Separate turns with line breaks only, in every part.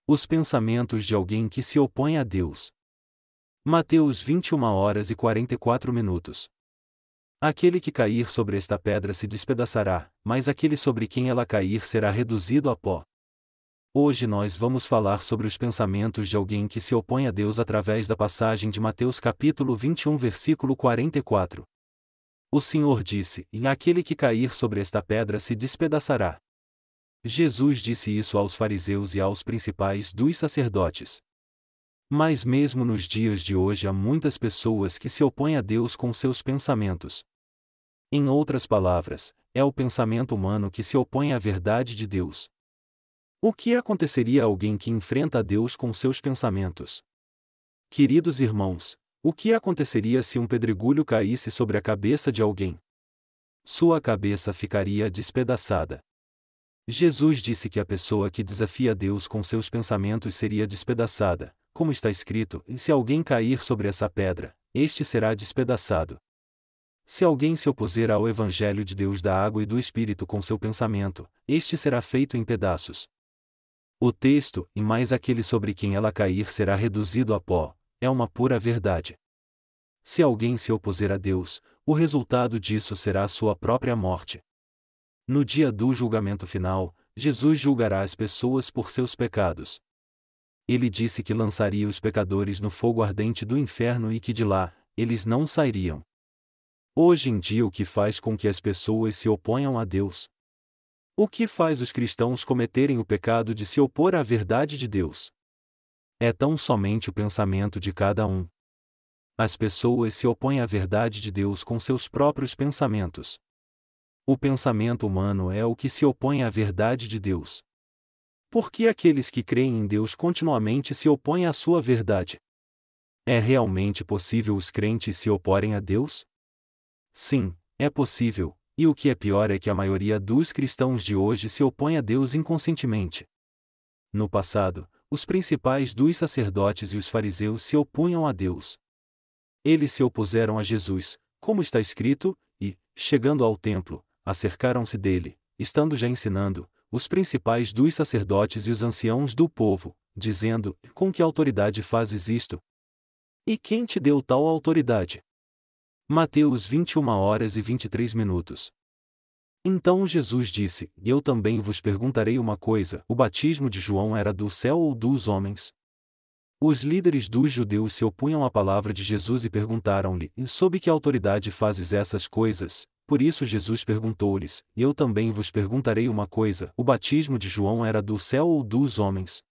Os pensamentos de alguém que se opõe a Deus. Mateus 21h44. Aquele que cair sobre esta pedra se despedaçará, mas aquele sobre quem ela cair será reduzido a pó. Hoje nós vamos falar sobre os pensamentos de alguém que se opõe a Deus através da passagem de Mateus capítulo 21 versículo 44. O Senhor disse: "E aquele que cair sobre esta pedra se despedaçará." Jesus disse isso aos fariseus e aos principais dos sacerdotes. Mas mesmo nos dias de hoje há muitas pessoas que se opõem a Deus com seus pensamentos. Em outras palavras, é o pensamento humano que se opõe à verdade de Deus. O que aconteceria a alguém que enfrenta a Deus com seus pensamentos? Queridos irmãos, o que aconteceria se um pedregulho caísse sobre a cabeça de alguém? Sua cabeça ficaria despedaçada. Jesus disse que a pessoa que desafia Deus com seus pensamentos seria despedaçada, como está escrito: "E se alguém cair sobre essa pedra, este será despedaçado." Se alguém se opuser ao Evangelho de Deus da água e do Espírito com seu pensamento, este será feito em pedaços. O texto: "E mais aquele sobre quem ela cair será reduzido a pó", é uma pura verdade. Se alguém se opuser a Deus, o resultado disso será a sua própria morte. No dia do julgamento final, Jesus julgará as pessoas por seus pecados. Ele disse que lançaria os pecadores no fogo ardente do inferno e que de lá, eles não sairiam. Hoje em dia, o que faz com que as pessoas se oponham a Deus? O que faz os cristãos cometerem o pecado de se opor à verdade de Deus? É tão somente o pensamento de cada um. As pessoas se opõem à verdade de Deus com seus próprios pensamentos. O pensamento humano é o que se opõe à verdade de Deus. Por que aqueles que creem em Deus continuamente se opõem à sua verdade? É realmente possível os crentes se oporem a Deus? Sim, é possível, e o que é pior é que a maioria dos cristãos de hoje se opõe a Deus inconscientemente. No passado, os principais dos sacerdotes e os fariseus se opunham a Deus. Eles se opuseram a Jesus, como está escrito, e, chegando ao templo, acercaram-se dele, estando já ensinando, os principais dos sacerdotes e os anciãos do povo, dizendo: "Com que autoridade fazes isto? E quem te deu tal autoridade?" Mateus 21h23. Então Jesus disse: "Eu também vos perguntarei uma coisa: o batismo de João era do céu ou dos homens?" Os líderes dos judeus se opunham à palavra de Jesus e perguntaram-lhe: "Sob que autoridade fazes essas coisas?" Por isso Jesus perguntou-lhes: "Eu também vos perguntarei uma coisa: o batismo de João era do céu ou dos homens?"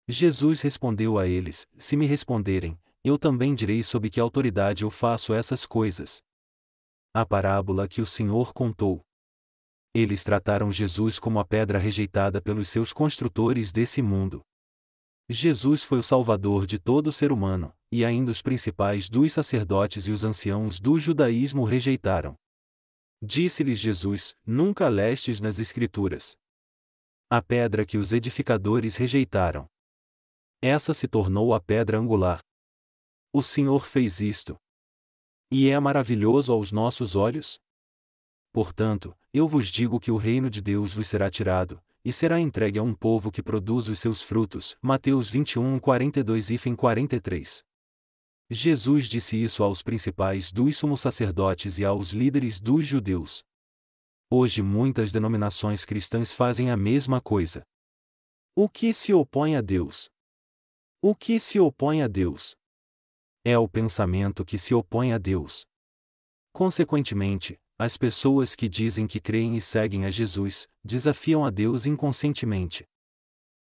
Jesus respondeu a eles: "Se me responderem, eu também direi sob que autoridade eu faço essas coisas." A parábola que o Senhor contou. Eles trataram Jesus como a pedra rejeitada pelos seus construtores desse mundo. Jesus foi o Salvador de todo ser humano, e ainda os principais dos sacerdotes e os anciãos do judaísmo o rejeitaram. Disse-lhes Jesus: "Nunca lestes nas Escrituras a pedra que os edificadores rejeitaram. Essa se tornou a pedra angular. O Senhor fez isto. E é maravilhoso aos nossos olhos? Portanto, eu vos digo que o reino de Deus vos será tirado, e será entregue a um povo que produz os seus frutos." Mateus 21:42-43. Jesus disse isso aos principais dos sumos sacerdotes e aos líderes dos judeus. Hoje muitas denominações cristãs fazem a mesma coisa. O que se opõe a Deus? O que se opõe a Deus? É o pensamento que se opõe a Deus. Consequentemente, as pessoas que dizem que creem e seguem a Jesus, desafiam a Deus inconscientemente.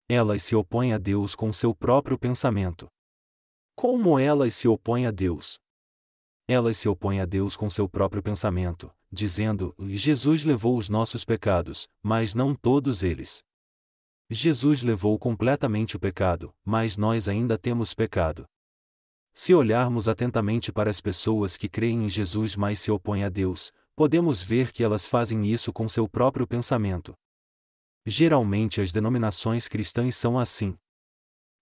Elas se opõem a Deus com seu próprio pensamento. Como elas se opõem a Deus? Elas se opõem a Deus com seu próprio pensamento, dizendo: "Jesus levou os nossos pecados, mas não todos eles. Jesus levou completamente o pecado, mas nós ainda temos pecado." Se olharmos atentamente para as pessoas que creem em Jesus mas se opõem a Deus, podemos ver que elas fazem isso com seu próprio pensamento. Geralmente as denominações cristãs são assim.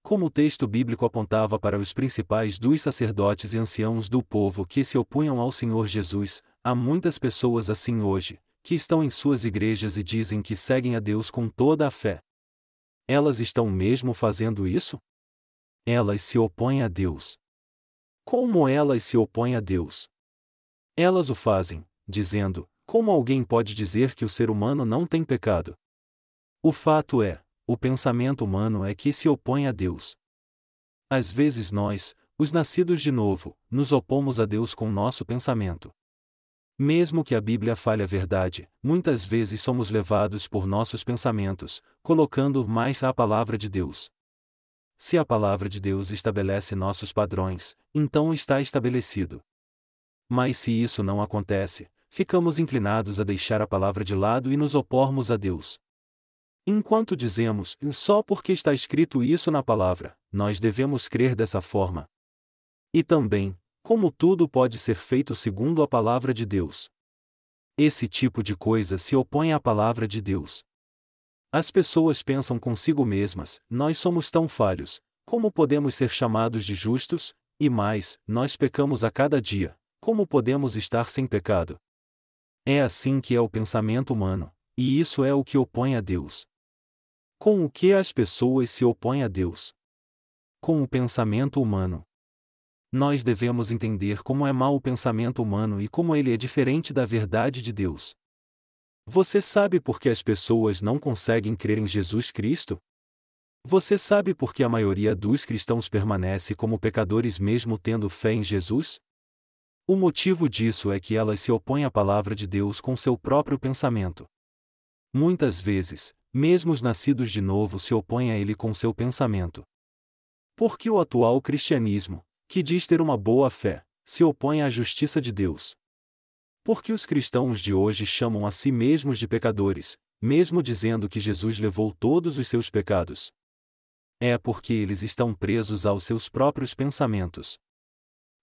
Como o texto bíblico apontava para os principais dos sacerdotes e anciãos do povo que se opunham ao Senhor Jesus, há muitas pessoas assim hoje, que estão em suas igrejas e dizem que seguem a Deus com toda a fé. Elas estão mesmo fazendo isso? Elas se opõem a Deus. Como elas se opõem a Deus? Elas o fazem, dizendo: como alguém pode dizer que o ser humano não tem pecado? O fato é, o pensamento humano é que se opõe a Deus. Às vezes nós, os nascidos de novo, nos opomos a Deus com nosso pensamento. Mesmo que a Bíblia fale a verdade, muitas vezes somos levados por nossos pensamentos, colocando mais a palavra de Deus. Se a palavra de Deus estabelece nossos padrões, então está estabelecido. Mas se isso não acontece, ficamos inclinados a deixar a palavra de lado e nos opormos a Deus. Enquanto dizemos, só porque está escrito isso na palavra, nós devemos crer dessa forma. E também, como tudo pode ser feito segundo a palavra de Deus. Esse tipo de coisa se opõe à palavra de Deus. As pessoas pensam consigo mesmas: nós somos tão falhos, como podemos ser chamados de justos? E mais, nós pecamos a cada dia, como podemos estar sem pecado? É assim que é o pensamento humano, e isso é o que opõe a Deus. Com o que as pessoas se opõem a Deus? Com o pensamento humano. Nós devemos entender como é mau o pensamento humano e como ele é diferente da verdade de Deus. Você sabe por que as pessoas não conseguem crer em Jesus Cristo? Você sabe por que a maioria dos cristãos permanece como pecadores mesmo tendo fé em Jesus? O motivo disso é que elas se opõem à palavra de Deus com seu próprio pensamento. Muitas vezes, mesmo os nascidos de novo se opõem a ele com seu pensamento. Porque o atual cristianismo, que diz ter uma boa fé, se opõe à justiça de Deus. Porque os cristãos de hoje chamam a si mesmos de pecadores, mesmo dizendo que Jesus levou todos os seus pecados. É porque eles estão presos aos seus próprios pensamentos.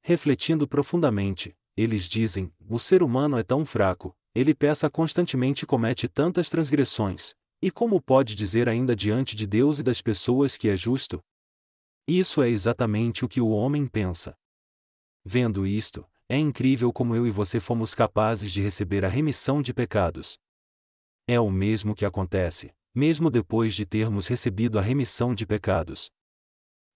Refletindo profundamente, eles dizem: o ser humano é tão fraco, ele peca constantemente e comete tantas transgressões, e como pode dizer ainda diante de Deus e das pessoas que é justo? Isso é exatamente o que o homem pensa. Vendo isto, é incrível como eu e você fomos capazes de receber a remissão de pecados. É o mesmo que acontece, mesmo depois de termos recebido a remissão de pecados.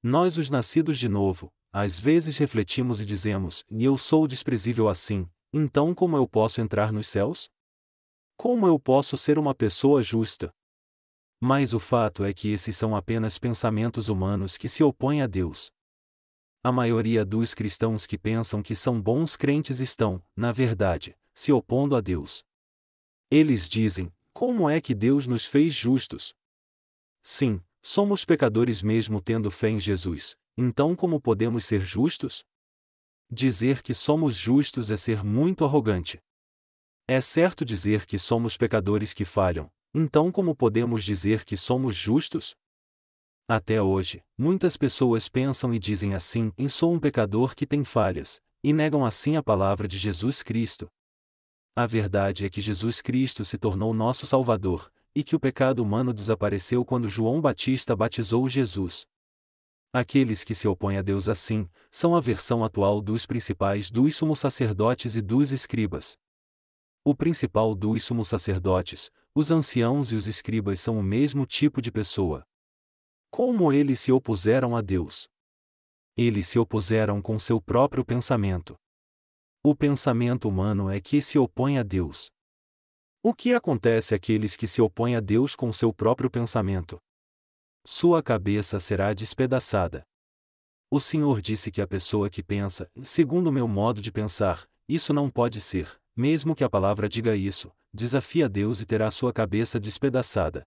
Nós, os nascidos de novo, às vezes refletimos e dizemos: e eu sou desprezível assim, então como eu posso entrar nos céus? Como eu posso ser uma pessoa justa? Mas o fato é que esses são apenas pensamentos humanos que se opõem a Deus. A maioria dos cristãos que pensam que são bons crentes estão, na verdade, se opondo a Deus. Eles dizem: como é que Deus nos fez justos? Sim, somos pecadores mesmo tendo fé em Jesus, então como podemos ser justos? Dizer que somos justos é ser muito arrogante. É certo dizer que somos pecadores que falham, então como podemos dizer que somos justos? Até hoje, muitas pessoas pensam e dizem assim: sou um pecador que tem falhas, e negam assim a palavra de Jesus Cristo. A verdade é que Jesus Cristo se tornou nosso Salvador, e que o pecado humano desapareceu quando João Batista batizou Jesus. Aqueles que se opõem a Deus assim, são a versão atual dos principais dos sumos sacerdotes e dos escribas. O principal dos sumos sacerdotes, os anciãos e os escribas são o mesmo tipo de pessoa. Como eles se opuseram a Deus? Eles se opuseram com seu próprio pensamento. O pensamento humano é que se opõe a Deus. O que acontece àqueles que se opõem a Deus com seu próprio pensamento? Sua cabeça será despedaçada. O Senhor disse que a pessoa que pensa, segundo o meu modo de pensar, isso não pode ser, mesmo que a palavra diga isso, desafia Deus e terá sua cabeça despedaçada.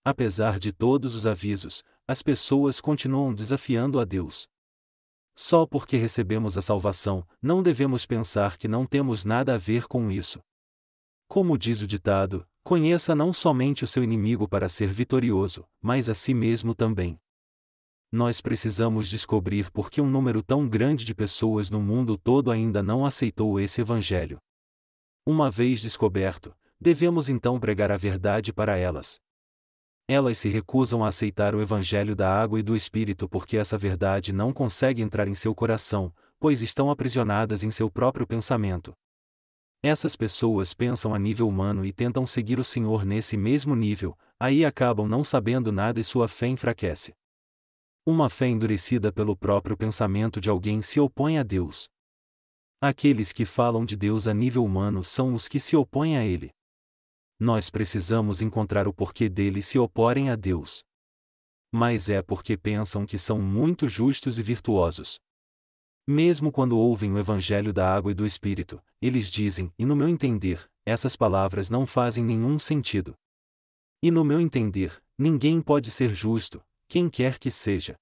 Apesar de todos os avisos, as pessoas continuam desafiando a Deus. Só porque recebemos a salvação, não devemos pensar que não temos nada a ver com isso. Como diz o ditado, conheça não somente o seu inimigo para ser vitorioso, mas a si mesmo também. Nós precisamos descobrir por que um número tão grande de pessoas no mundo todo ainda não aceitou esse evangelho. Uma vez descoberto, devemos então pregar a verdade para elas. Elas se recusam a aceitar o evangelho da água e do Espírito porque essa verdade não consegue entrar em seu coração, pois estão aprisionadas em seu próprio pensamento. Essas pessoas pensam a nível humano e tentam seguir o Senhor nesse mesmo nível, aí acabam não sabendo nada e sua fé enfraquece. Uma fé endurecida pelo próprio pensamento de alguém se opõe a Deus. Aqueles que falam de Deus a nível humano são os que se opõem a Ele. Nós precisamos encontrar o porquê deles se oporem a Deus. Mas é porque pensam que são muito justos e virtuosos. Mesmo quando ouvem o Evangelho da Água e do Espírito, eles dizem, e no meu entender, essas palavras não fazem nenhum sentido. E no meu entender, ninguém pode ser justo, quem quer que seja.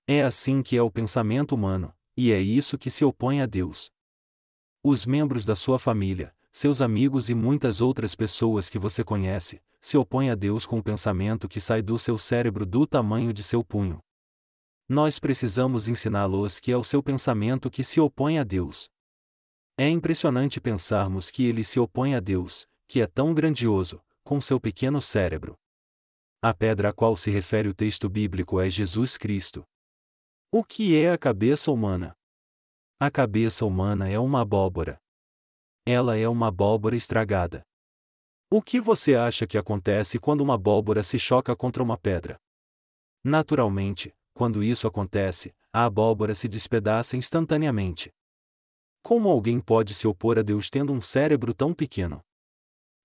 É assim que é o pensamento humano, e é isso que se opõe a Deus. Os membros da sua família, seus amigos e muitas outras pessoas que você conhece, se opõem a Deus com o pensamento que sai do seu cérebro do tamanho de seu punho. Nós precisamos ensiná-los que é o seu pensamento que se opõe a Deus. É impressionante pensarmos que ele se opõe a Deus, que é tão grandioso, com seu pequeno cérebro. A pedra a qual se refere o texto bíblico é Jesus Cristo. O que é a cabeça humana? A cabeça humana é uma abóbora. Ela é uma abóbora estragada. O que você acha que acontece quando uma abóbora se choca contra uma pedra? Naturalmente, quando isso acontece, a abóbora se despedaça instantaneamente. Como alguém pode se opor a Deus tendo um cérebro tão pequeno?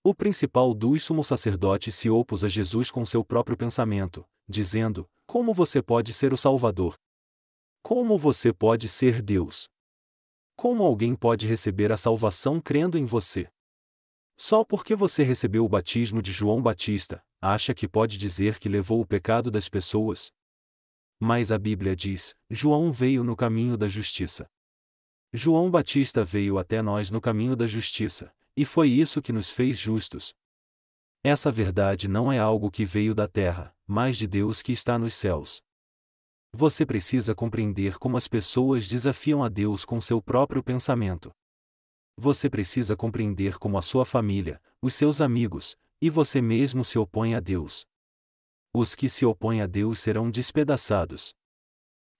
O principal dos sumos sacerdotes se opôs a Jesus com seu próprio pensamento, dizendo: como você pode ser o Salvador? Como você pode ser Deus? Como alguém pode receber a salvação crendo em você? Só porque você recebeu o batismo de João Batista, acha que pode dizer que levou o pecado das pessoas? Mas a Bíblia diz: João veio no caminho da justiça. João Batista veio até nós no caminho da justiça, e foi isso que nos fez justos. Essa verdade não é algo que veio da terra, mas de Deus que está nos céus. Você precisa compreender como as pessoas desafiam a Deus com seu próprio pensamento. Você precisa compreender como a sua família, os seus amigos, e você mesmo se opõem a Deus. Os que se opõem a Deus serão despedaçados.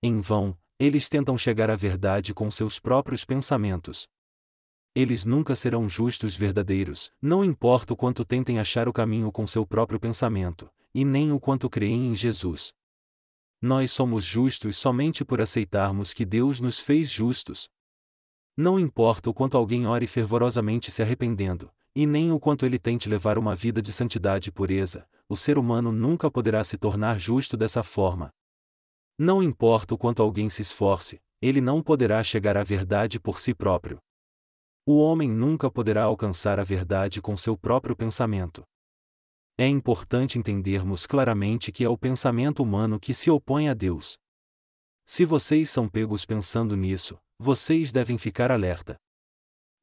Em vão, eles tentam chegar à verdade com seus próprios pensamentos. Eles nunca serão justos verdadeiros, não importa o quanto tentem achar o caminho com seu próprio pensamento, e nem o quanto creem em Jesus. Nós somos justos somente por aceitarmos que Deus nos fez justos. Não importa o quanto alguém ore fervorosamente se arrependendo, e nem o quanto ele tente levar uma vida de santidade e pureza, o ser humano nunca poderá se tornar justo dessa forma. Não importa o quanto alguém se esforce, ele não poderá chegar à verdade por si próprio. O homem nunca poderá alcançar a verdade com seu próprio pensamento. É importante entendermos claramente que é o pensamento humano que se opõe a Deus. Se vocês são pegos pensando nisso, vocês devem ficar alerta.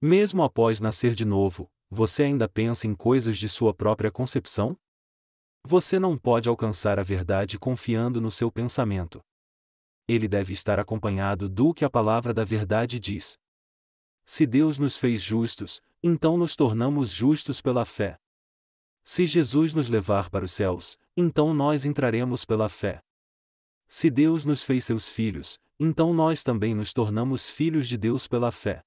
Mesmo após nascer de novo, você ainda pensa em coisas de sua própria concepção? Você não pode alcançar a verdade confiando no seu pensamento. Ele deve estar acompanhado do que a palavra da verdade diz. Se Deus nos fez justos, então nos tornamos justos pela fé. Se Jesus nos levar para os céus, então nós entraremos pela fé. Se Deus nos fez seus filhos, então nós também nos tornamos filhos de Deus pela fé.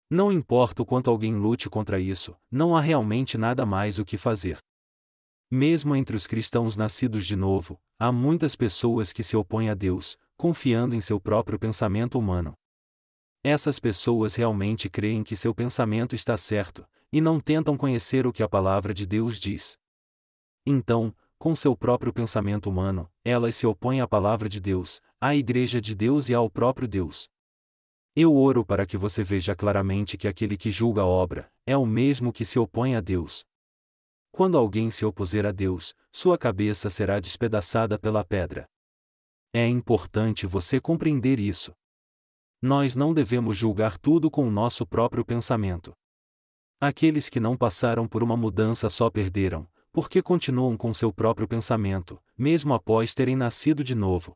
Não importa o quanto alguém lute contra isso, não há realmente nada mais o que fazer. Mesmo entre os cristãos nascidos de novo, há muitas pessoas que se opõem a Deus, confiando em seu próprio pensamento humano. Essas pessoas realmente creem que seu pensamento está certo, e não tentam conhecer o que a palavra de Deus diz. Então, com seu próprio pensamento humano, elas se opõem à palavra de Deus, à Igreja de Deus e ao próprio Deus. Eu oro para que você veja claramente que aquele que julga a obra, é o mesmo que se opõe a Deus. Quando alguém se opuser a Deus, sua cabeça será despedaçada pela pedra. É importante você compreender isso. Nós não devemos julgar tudo com o nosso próprio pensamento. Aqueles que não passaram por uma mudança só perderam, porque continuam com seu próprio pensamento, mesmo após terem nascido de novo.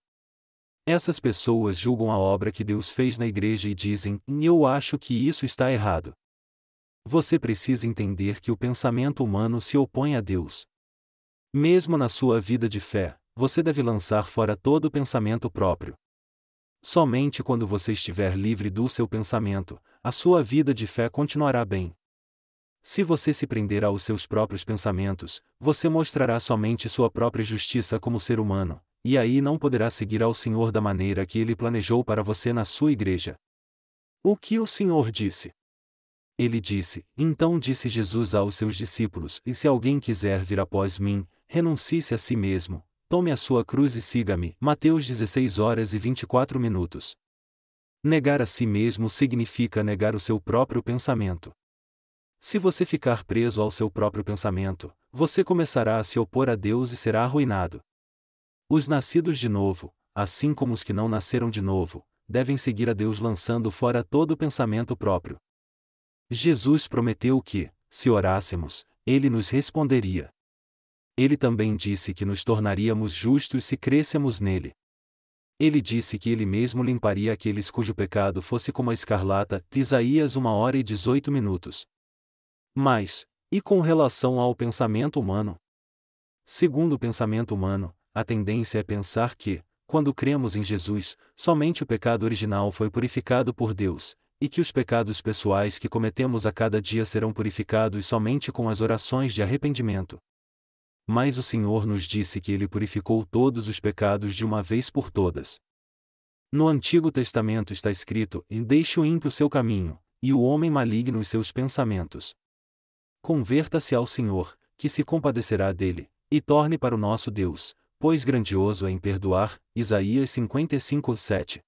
Essas pessoas julgam a obra que Deus fez na igreja e dizem: eu acho que isso está errado. Você precisa entender que o pensamento humano se opõe a Deus. Mesmo na sua vida de fé, você deve lançar fora todo o pensamento próprio. Somente quando você estiver livre do seu pensamento, a sua vida de fé continuará bem. Se você se prender aos seus próprios pensamentos, você mostrará somente sua própria justiça como ser humano, e aí não poderá seguir ao Senhor da maneira que Ele planejou para você na sua igreja. O que o Senhor disse? Ele disse: Então disse Jesus aos seus discípulos: E se alguém quiser vir após mim, renuncie-se a si mesmo, tome a sua cruz e siga-me. Mateus 16h24. Negar a si mesmo significa negar o seu próprio pensamento. Se você ficar preso ao seu próprio pensamento, você começará a se opor a Deus e será arruinado. Os nascidos de novo, assim como os que não nasceram de novo, devem seguir a Deus lançando fora todo o pensamento próprio. Jesus prometeu que, se orássemos, Ele nos responderia. Ele também disse que nos tornaríamos justos se crêssemos nele. Ele disse que Ele mesmo limparia aqueles cujo pecado fosse como a escarlata. Isaías 1h18. Mas, e com relação ao pensamento humano? Segundo o pensamento humano, a tendência é pensar que, quando cremos em Jesus, somente o pecado original foi purificado por Deus, e que os pecados pessoais que cometemos a cada dia serão purificados somente com as orações de arrependimento. Mas o Senhor nos disse que Ele purificou todos os pecados de uma vez por todas. No Antigo Testamento está escrito: E deixe o ímpio seu caminho, e o homem maligno os seus pensamentos. Converta-se ao Senhor, que se compadecerá dele, e torne para o nosso Deus, pois grandioso é em perdoar. Isaías 55:7.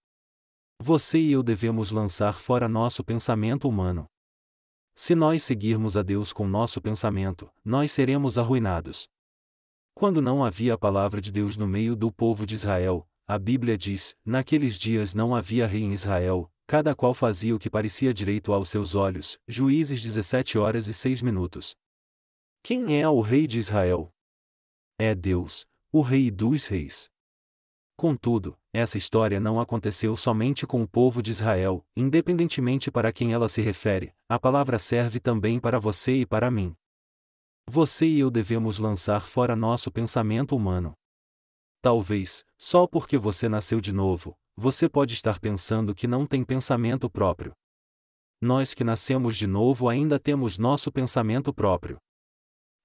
Você e eu devemos lançar fora nosso pensamento humano. Se nós seguirmos a Deus com nosso pensamento, nós seremos arruinados. Quando não havia a palavra de Deus no meio do povo de Israel, a Bíblia diz: naqueles dias não havia rei em Israel, cada qual fazia o que parecia direito aos seus olhos. Juízes 17h06. Quem é o rei de Israel? É Deus, o Rei dos Reis. Contudo, essa história não aconteceu somente com o povo de Israel, independentemente para quem ela se refere, a palavra serve também para você e para mim. Você e eu devemos lançar fora nosso pensamento humano. Talvez, só porque você nasceu de novo, você pode estar pensando que não tem pensamento próprio. Nós que nascemos de novo ainda temos nosso pensamento próprio.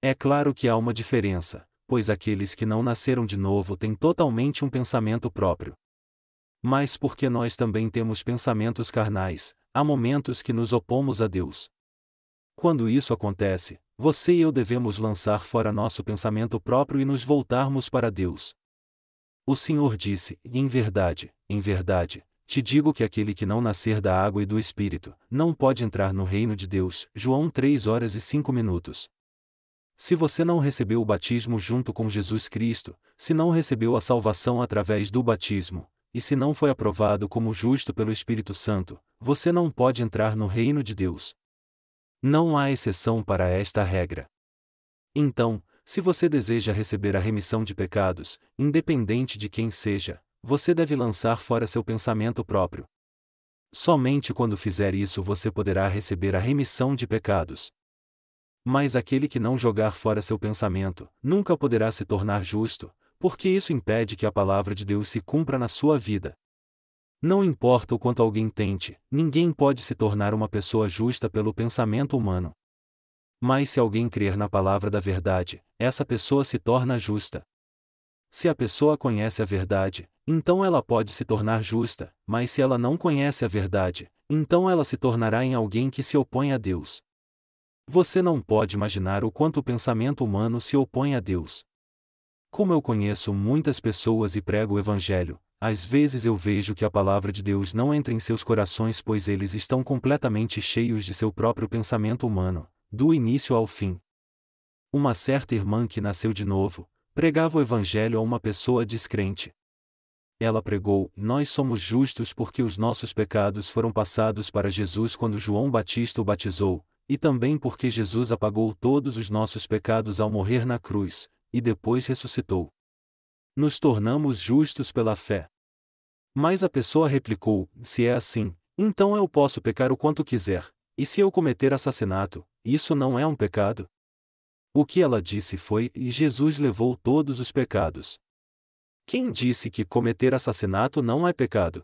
É claro que há uma diferença, pois aqueles que não nasceram de novo têm totalmente um pensamento próprio. Mas porque nós também temos pensamentos carnais, há momentos que nos opomos a Deus. Quando isso acontece, você e eu devemos lançar fora nosso pensamento próprio e nos voltarmos para Deus. O Senhor disse: em verdade, te digo que aquele que não nascer da água e do Espírito, não pode entrar no reino de Deus. João 3h05. Se você não recebeu o batismo junto com Jesus Cristo, se não recebeu a salvação através do batismo, e se não foi aprovado como justo pelo Espírito Santo, você não pode entrar no reino de Deus. Não há exceção para esta regra. Então, se você deseja receber a remissão de pecados, independente de quem seja, você deve lançar fora seu pensamento próprio. Somente quando fizer isso você poderá receber a remissão de pecados. Mas aquele que não jogar fora seu pensamento, nunca poderá se tornar justo, porque isso impede que a palavra de Deus se cumpra na sua vida. Não importa o quanto alguém tente, ninguém pode se tornar uma pessoa justa pelo pensamento humano. Mas se alguém crer na palavra da verdade, essa pessoa se torna justa. Se a pessoa conhece a verdade, então ela pode se tornar justa, mas se ela não conhece a verdade, então ela se tornará em alguém que se opõe a Deus. Você não pode imaginar o quanto o pensamento humano se opõe a Deus. Como eu conheço muitas pessoas e prego o Evangelho, às vezes eu vejo que a palavra de Deus não entra em seus corações pois eles estão completamente cheios de seu próprio pensamento humano, do início ao fim. Uma certa irmã que nasceu de novo, pregava o Evangelho a uma pessoa descrente. Ela pregou: nós somos justos porque os nossos pecados foram passados para Jesus quando João Batista o batizou, e também porque Jesus apagou todos os nossos pecados ao morrer na cruz, e depois ressuscitou. Nos tornamos justos pela fé. Mas a pessoa replicou: se é assim, então eu posso pecar o quanto quiser, e se eu cometer assassinato, isso não é um pecado? O que ela disse foi: e Jesus levou todos os pecados. Quem disse que cometer assassinato não é pecado?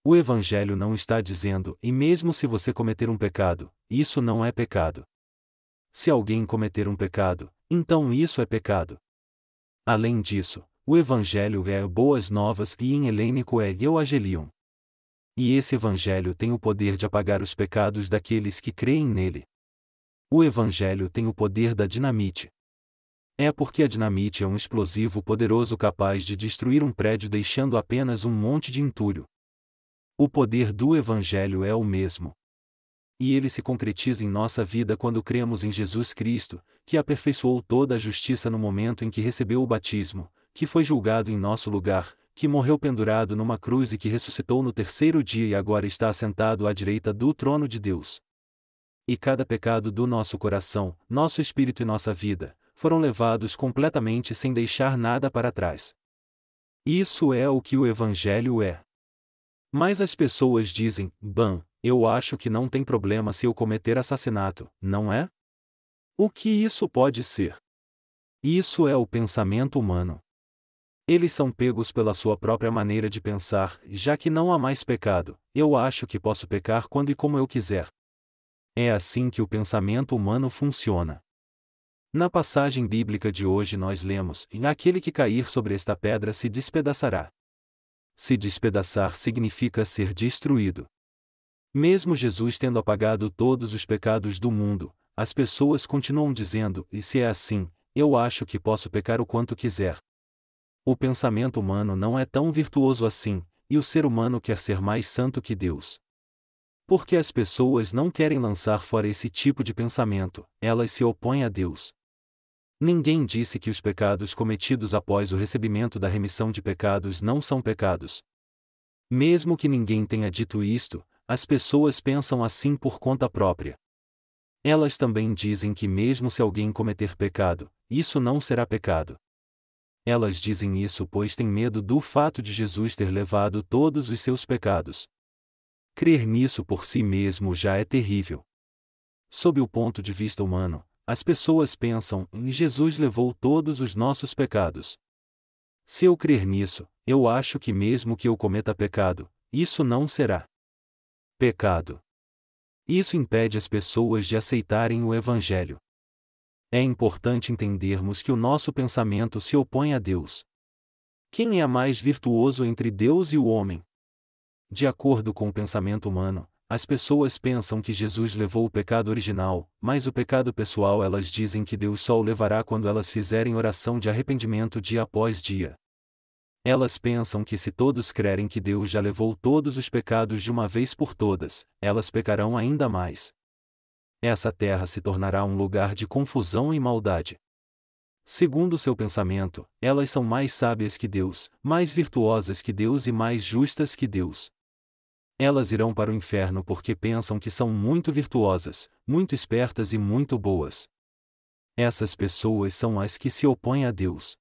O Evangelho não está dizendo: e mesmo se você cometer um pecado, isso não é pecado. Se alguém cometer um pecado, então isso é pecado. Além disso, o Evangelho é boas novas e em helênico é Euangelion. E esse Evangelho tem o poder de apagar os pecados daqueles que creem nele. O Evangelho tem o poder da dinamite. É porque a dinamite é um explosivo poderoso capaz de destruir um prédio deixando apenas um monte de entulho. O poder do Evangelho é o mesmo. E ele se concretiza em nossa vida quando cremos em Jesus Cristo, que aperfeiçoou toda a justiça no momento em que recebeu o batismo, que foi julgado em nosso lugar, que morreu pendurado numa cruz e que ressuscitou no terceiro dia e agora está assentado à direita do trono de Deus. E cada pecado do nosso coração, nosso espírito e nossa vida, foram levados completamente sem deixar nada para trás. Isso é o que o Evangelho é. Mas as pessoas dizem, eu acho que não tem problema se eu cometer assassinato, não é? O que isso pode ser? Isso é o pensamento humano. Eles são pegos pela sua própria maneira de pensar, já que não há mais pecado, eu acho que posso pecar quando e como eu quiser. É assim que o pensamento humano funciona. Na passagem bíblica de hoje nós lemos, aquele que cair sobre esta pedra se despedaçará. Se despedaçar significa ser destruído. Mesmo Jesus tendo apagado todos os pecados do mundo, as pessoas continuam dizendo, e se é assim, eu acho que posso pecar o quanto quiser. O pensamento humano não é tão virtuoso assim, e o ser humano quer ser mais santo que Deus. Porque as pessoas não querem lançar fora esse tipo de pensamento, elas se opõem a Deus. Ninguém disse que os pecados cometidos após o recebimento da remissão de pecados não são pecados. Mesmo que ninguém tenha dito isto, as pessoas pensam assim por conta própria. Elas também dizem que mesmo se alguém cometer pecado, isso não será pecado. Elas dizem isso pois têm medo do fato de Jesus ter levado todos os seus pecados. Crer nisso por si mesmo já é terrível. Sob o ponto de vista humano, as pessoas pensam, Jesus levou todos os nossos pecados. Se eu crer nisso, eu acho que mesmo que eu cometa pecado, isso não será pecado. Isso impede as pessoas de aceitarem o Evangelho. É importante entendermos que o nosso pensamento se opõe a Deus. Quem é mais virtuoso entre Deus e o homem? De acordo com o pensamento humano, as pessoas pensam que Jesus levou o pecado original, mas o pecado pessoal elas dizem que Deus só o levará quando elas fizerem oração de arrependimento dia após dia. Elas pensam que se todos crerem que Deus já levou todos os pecados de uma vez por todas, elas pecarão ainda mais. Essa terra se tornará um lugar de confusão e maldade. Segundo seu pensamento, elas são mais sábias que Deus, mais virtuosas que Deus e mais justas que Deus. Elas irão para o inferno porque pensam que são muito virtuosas, muito espertas e muito boas. Essas pessoas são as que se opõem a Deus.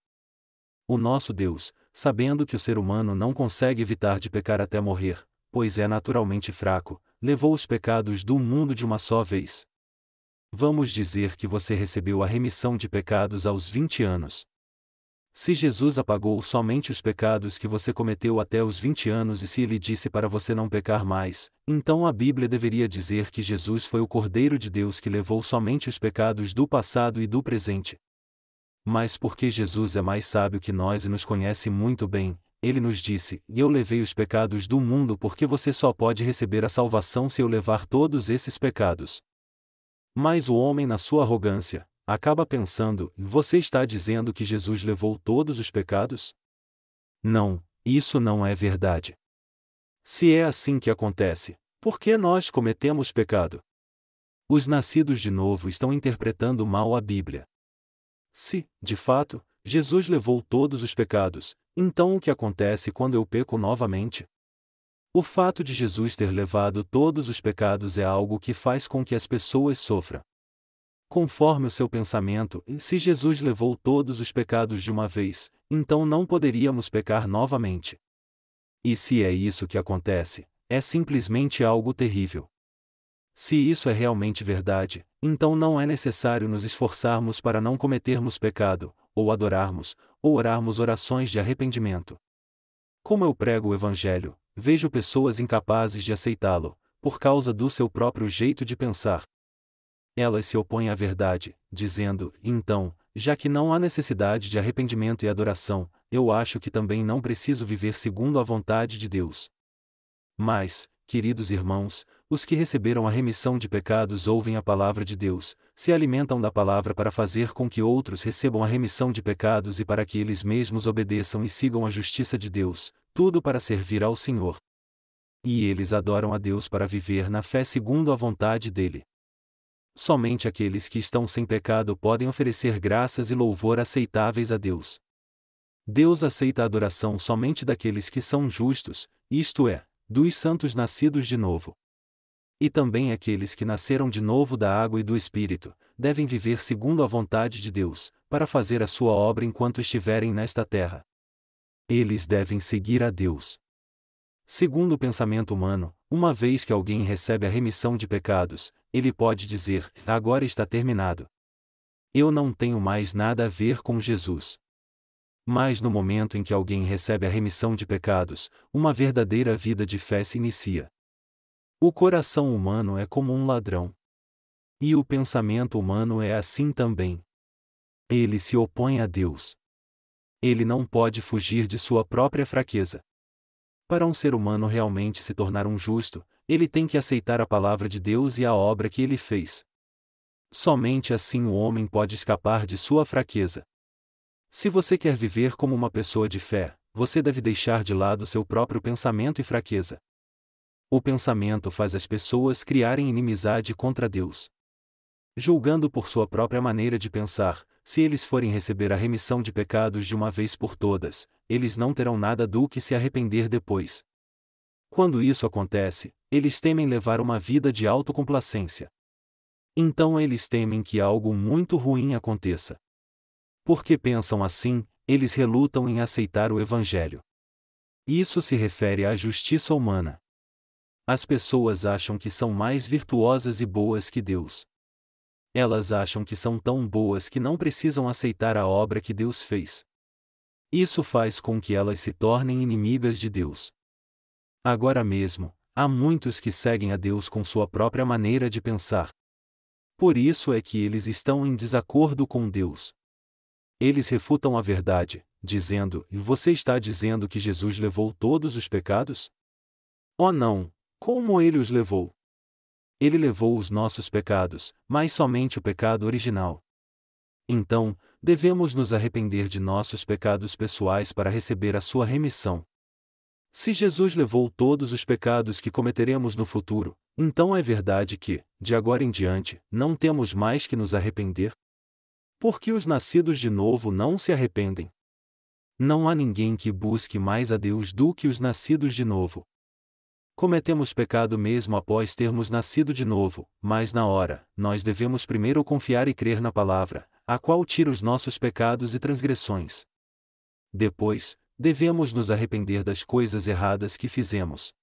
O nosso Deus, sabendo que o ser humano não consegue evitar de pecar até morrer, pois é naturalmente fraco, levou os pecados do mundo de uma só vez. Vamos dizer que você recebeu a remissão de pecados aos 20 anos. Se Jesus apagou somente os pecados que você cometeu até os 20 anos e se ele disse para você não pecar mais, então a Bíblia deveria dizer que Jesus foi o Cordeiro de Deus que levou somente os pecados do passado e do presente. Mas porque Jesus é mais sábio que nós e nos conhece muito bem, ele nos disse, eu levei os pecados do mundo porque você só pode receber a salvação se eu levar todos esses pecados. Mas o homem na sua arrogância, acaba pensando, você está dizendo que Jesus levou todos os pecados? Não, isso não é verdade. Se é assim que acontece, por que nós cometemos pecado? Os nascidos de novo estão interpretando mal a Bíblia. Se, de fato, Jesus levou todos os pecados, então o que acontece quando eu peco novamente? O fato de Jesus ter levado todos os pecados é algo que faz com que as pessoas sofram. Conforme o seu pensamento, se Jesus levou todos os pecados de uma vez, então não poderíamos pecar novamente. E se é isso que acontece, é simplesmente algo terrível. Se isso é realmente verdade, então não é necessário nos esforçarmos para não cometermos pecado, ou adorarmos, ou orarmos orações de arrependimento. Como eu prego o Evangelho, vejo pessoas incapazes de aceitá-lo, por causa do seu próprio jeito de pensar. Elas se opõem à verdade, dizendo: então, já que não há necessidade de arrependimento e adoração, eu acho que também não preciso viver segundo a vontade de Deus. Mas, queridos irmãos, os que receberam a remissão de pecados ouvem a palavra de Deus, se alimentam da palavra para fazer com que outros recebam a remissão de pecados e para que eles mesmos obedeçam e sigam a justiça de Deus, tudo para servir ao Senhor. E eles adoram a Deus para viver na fé segundo a vontade dele. Somente aqueles que estão sem pecado podem oferecer graças e louvor aceitáveis a Deus. Deus aceita a adoração somente daqueles que são justos, isto é, dos santos nascidos de novo. E também aqueles que nasceram de novo da água e do Espírito, devem viver segundo a vontade de Deus, para fazer a sua obra enquanto estiverem nesta terra. Eles devem seguir a Deus. Segundo o pensamento humano, uma vez que alguém recebe a remissão de pecados, ele pode dizer: agora está terminado. Eu não tenho mais nada a ver com Jesus. Mas no momento em que alguém recebe a remissão de pecados, uma verdadeira vida de fé se inicia. O coração humano é como um ladrão. E o pensamento humano é assim também. Ele se opõe a Deus. Ele não pode fugir de sua própria fraqueza. Para um ser humano realmente se tornar um justo, ele tem que aceitar a palavra de Deus e a obra que ele fez. Somente assim o homem pode escapar de sua fraqueza. Se você quer viver como uma pessoa de fé, você deve deixar de lado seu próprio pensamento e fraqueza. O pensamento faz as pessoas criarem inimizade contra Deus. Julgando por sua própria maneira de pensar, se eles forem receber a remissão de pecados de uma vez por todas, eles não terão nada do que se arrepender depois. Quando isso acontece, eles temem levar uma vida de autocomplacência. Então eles temem que algo muito ruim aconteça. Porque pensam assim, eles relutam em aceitar o Evangelho. Isso se refere à justiça humana. As pessoas acham que são mais virtuosas e boas que Deus. Elas acham que são tão boas que não precisam aceitar a obra que Deus fez. Isso faz com que elas se tornem inimigas de Deus. Agora mesmo, há muitos que seguem a Deus com sua própria maneira de pensar. Por isso é que eles estão em desacordo com Deus. Eles refutam a verdade, dizendo: você está dizendo que Jesus levou todos os pecados? Oh não, como ele os levou? Ele levou os nossos pecados, mas somente o pecado original. Então, devemos nos arrepender de nossos pecados pessoais para receber a sua remissão. Se Jesus levou todos os pecados que cometeremos no futuro, então é verdade que, de agora em diante, não temos mais que nos arrepender? Porque os nascidos de novo não se arrependem. Não há ninguém que busque mais a Deus do que os nascidos de novo. Cometemos pecado mesmo após termos nascido de novo, mas na hora, nós devemos primeiro confiar e crer na palavra, a qual tira os nossos pecados e transgressões. Depois, devemos nos arrepender das coisas erradas que fizemos.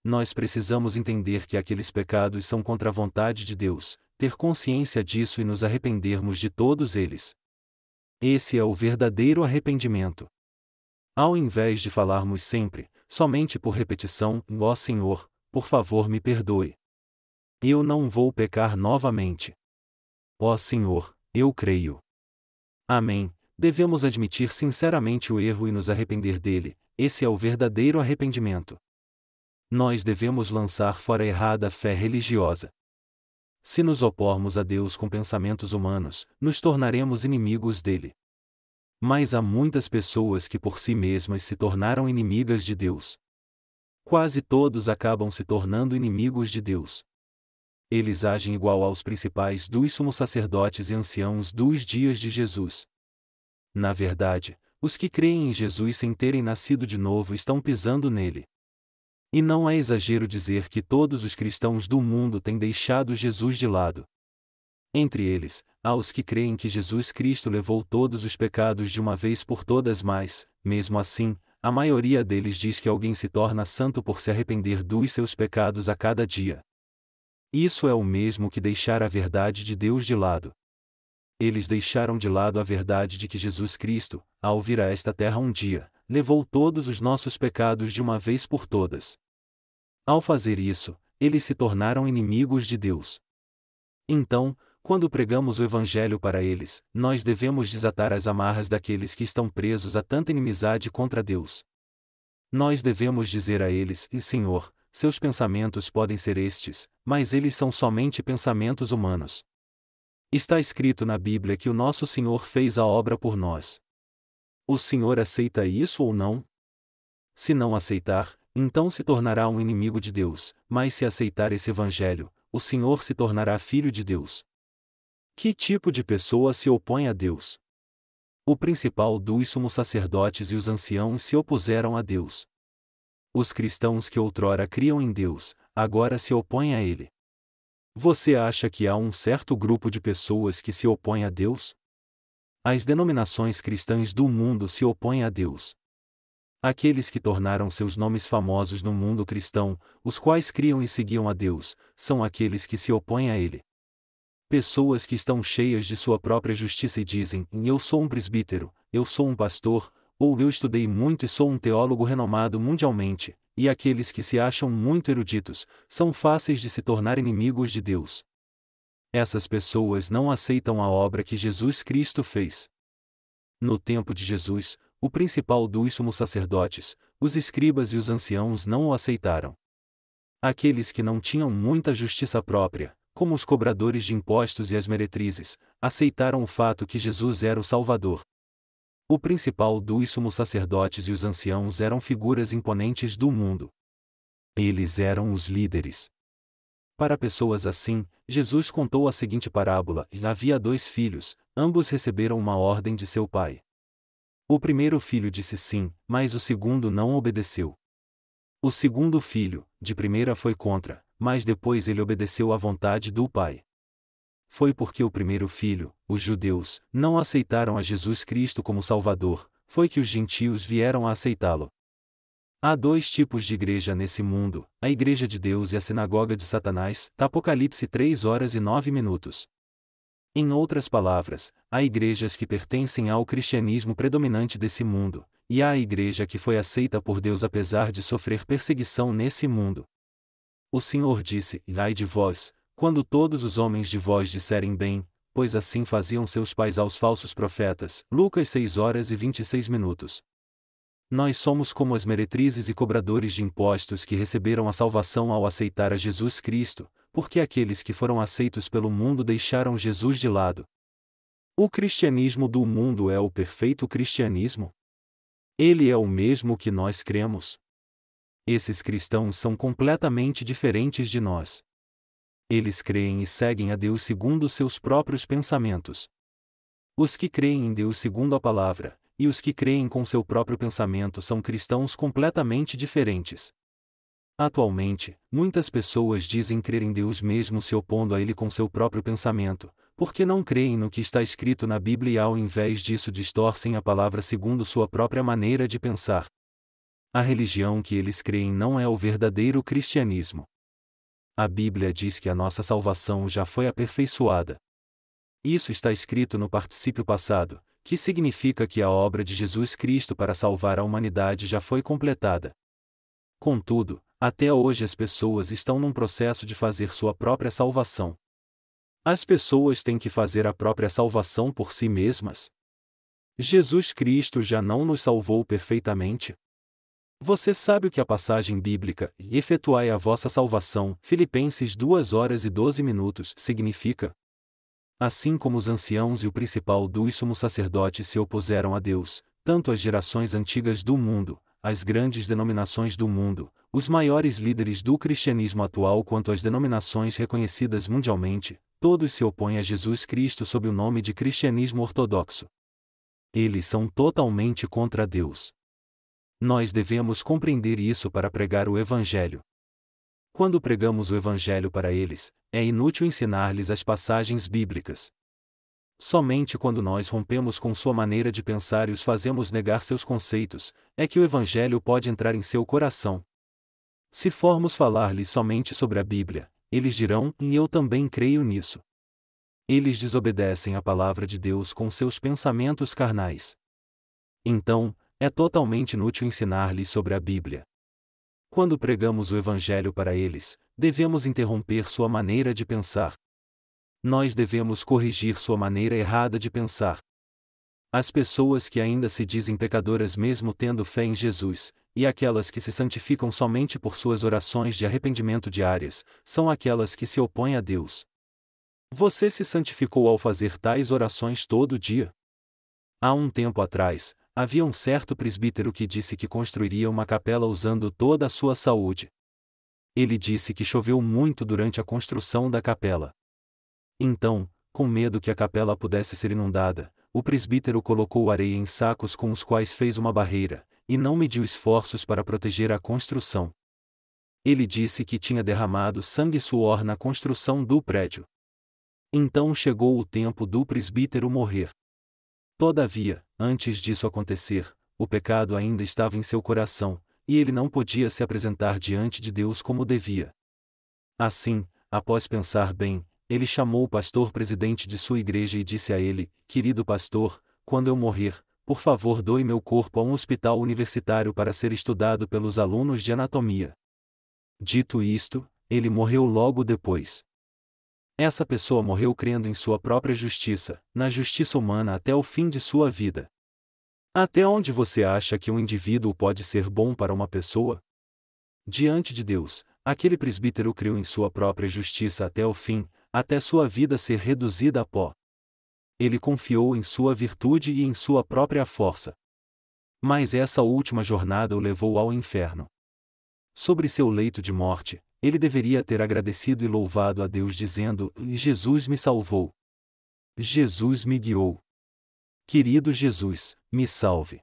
Nós precisamos entender que aqueles pecados são contra a vontade de Deus, ter consciência disso e nos arrependermos de todos eles. Esse é o verdadeiro arrependimento. Ao invés de falarmos sempre, somente por repetição: ó Senhor, por favor me perdoe. Eu não vou pecar novamente. Ó Senhor, eu creio. Amém. Devemos admitir sinceramente o erro e nos arrepender dele, esse é o verdadeiro arrependimento. Nós devemos lançar fora a errada fé religiosa. Se nos opormos a Deus com pensamentos humanos, nos tornaremos inimigos dele. Mas há muitas pessoas que por si mesmas se tornaram inimigas de Deus. Quase todos acabam se tornando inimigos de Deus. Eles agem igual aos principais dos sumos sacerdotes e anciãos dos dias de Jesus. Na verdade, os que creem em Jesus sem terem nascido de novo estão pisando nele. E não é exagero dizer que todos os cristãos do mundo têm deixado Jesus de lado. Entre eles, há os que creem que Jesus Cristo levou todos os pecados de uma vez por todas, mas, mesmo assim, a maioria deles diz que alguém se torna santo por se arrepender dos seus pecados a cada dia. Isso é o mesmo que deixar a verdade de Deus de lado. Eles deixaram de lado a verdade de que Jesus Cristo, ao vir a esta terra um dia, levou todos os nossos pecados de uma vez por todas. Ao fazer isso, eles se tornaram inimigos de Deus. Então, quando pregamos o Evangelho para eles, nós devemos desatar as amarras daqueles que estão presos a tanta inimizade contra Deus. Nós devemos dizer a eles: Senhor, seus pensamentos podem ser estes, mas eles são somente pensamentos humanos. Está escrito na Bíblia que o nosso Senhor fez a obra por nós. O Senhor aceita isso ou não? Se não aceitar, então se tornará um inimigo de Deus, mas se aceitar esse Evangelho, o Senhor se tornará filho de Deus. Que tipo de pessoa se opõe a Deus? O principal dos sumos sacerdotes e os anciãos se opuseram a Deus. Os cristãos que outrora criam em Deus, agora se opõem a Ele. Você acha que há um certo grupo de pessoas que se opõem a Deus? As denominações cristãs do mundo se opõem a Deus. Aqueles que tornaram seus nomes famosos no mundo cristão, os quais criam e seguiam a Deus, são aqueles que se opõem a Ele. Pessoas que estão cheias de sua própria justiça e dizem: eu sou um presbítero, eu sou um pastor, ou eu estudei muito e sou um teólogo renomado mundialmente, e aqueles que se acham muito eruditos, são fáceis de se tornar inimigos de Deus. Essas pessoas não aceitam a obra que Jesus Cristo fez. No tempo de Jesus, o principal dos sumos sacerdotes, os escribas e os anciãos não o aceitaram. Aqueles que não tinham muita justiça própria, como os cobradores de impostos e as meretrizes, aceitaram o fato que Jesus era o Salvador. O principal dos sumos sacerdotes e os anciãos eram figuras imponentes do mundo. Eles eram os líderes. Para pessoas assim, Jesus contou a seguinte parábola: havia 2 filhos, ambos receberam uma ordem de seu pai. O primeiro filho disse sim, mas o segundo não obedeceu. O segundo filho, de primeira foi contra, mas depois ele obedeceu à vontade do pai. Foi porque o primeiro filho, os judeus, não aceitaram a Jesus Cristo como Salvador, foi que os gentios vieram a aceitá-lo. Há 2 tipos de igreja nesse mundo, a Igreja de Deus e a Sinagoga de Satanás, Apocalipse 3:09. Em outras palavras, há igrejas que pertencem ao cristianismo predominante desse mundo, e há a igreja que foi aceita por Deus apesar de sofrer perseguição nesse mundo. O Senhor disse: ai de vós, quando todos os homens de vós disserem bem, pois assim faziam seus pais aos falsos profetas. Lucas 6:26. Nós somos como as meretrizes e cobradores de impostos que receberam a salvação ao aceitar a Jesus Cristo, porque aqueles que foram aceitos pelo mundo deixaram Jesus de lado. O cristianismo do mundo é o perfeito cristianismo? Ele é o mesmo que nós cremos? Esses cristãos são completamente diferentes de nós. Eles creem e seguem a Deus segundo seus próprios pensamentos. Os que creem em Deus segundo a palavra, e os que creem com seu próprio pensamento são cristãos completamente diferentes. Atualmente, muitas pessoas dizem crer em Deus mesmo se opondo a Ele com seu próprio pensamento, porque não creem no que está escrito na Bíblia e ao invés disso distorcem a palavra segundo sua própria maneira de pensar. A religião que eles creem não é o verdadeiro cristianismo. A Bíblia diz que a nossa salvação já foi aperfeiçoada. Isso está escrito no particípio passado, que significa que a obra de Jesus Cristo para salvar a humanidade já foi completada. Contudo, até hoje as pessoas estão num processo de fazer sua própria salvação. As pessoas têm que fazer a própria salvação por si mesmas. Jesus Cristo já não nos salvou perfeitamente? Você sabe o que a passagem bíblica, efetuai a vossa salvação, Filipenses 2:12, significa? Assim como os anciãos e o principal dos sumos sacerdotes se opuseram a Deus, tanto as gerações antigas do mundo, as grandes denominações do mundo, os maiores líderes do cristianismo atual quanto as denominações reconhecidas mundialmente, todos se opõem a Jesus Cristo sob o nome de cristianismo ortodoxo. Eles são totalmente contra Deus. Nós devemos compreender isso para pregar o Evangelho. Quando pregamos o Evangelho para eles, é inútil ensinar-lhes as passagens bíblicas. Somente quando nós rompemos com sua maneira de pensar e os fazemos negar seus conceitos, é que o Evangelho pode entrar em seu coração. Se formos falar-lhes somente sobre a Bíblia, eles dirão: e eu também creio nisso. Eles desobedecem à palavra de Deus com seus pensamentos carnais. Então, é totalmente inútil ensinar-lhes sobre a Bíblia. Quando pregamos o Evangelho para eles, devemos interromper sua maneira de pensar. Nós devemos corrigir sua maneira errada de pensar. As pessoas que ainda se dizem pecadoras mesmo tendo fé em Jesus, e aquelas que se santificam somente por suas orações de arrependimento diárias, são aquelas que se opõem a Deus. Você se santificou ao fazer tais orações todo dia? Há um tempo atrás, havia um certo presbítero que disse que construiria uma capela usando toda a sua saúde. Ele disse que choveu muito durante a construção da capela. Então, com medo que a capela pudesse ser inundada, o presbítero colocou areia em sacos com os quais fez uma barreira, e não mediu esforços para proteger a construção. Ele disse que tinha derramado sangue e suor na construção do prédio. Então chegou o tempo do presbítero morrer. Todavia, antes disso acontecer, o pecado ainda estava em seu coração, e ele não podia se apresentar diante de Deus como devia. Assim, após pensar bem, ele chamou o pastor presidente de sua igreja e disse a ele: "Querido pastor, quando eu morrer, por favor doe meu corpo a um hospital universitário para ser estudado pelos alunos de anatomia." Dito isto, ele morreu logo depois. Essa pessoa morreu crendo em sua própria justiça, na justiça humana até o fim de sua vida. Até onde você acha que um indivíduo pode ser bom para uma pessoa? Diante de Deus, aquele presbítero creu em sua própria justiça até o fim, até sua vida ser reduzida a pó. Ele confiou em sua virtude e em sua própria força. Mas essa última jornada o levou ao inferno. Sobre seu leito de morte, ele deveria ter agradecido e louvado a Deus dizendo: "Jesus me salvou. Jesus me guiou. Querido Jesus, me salve."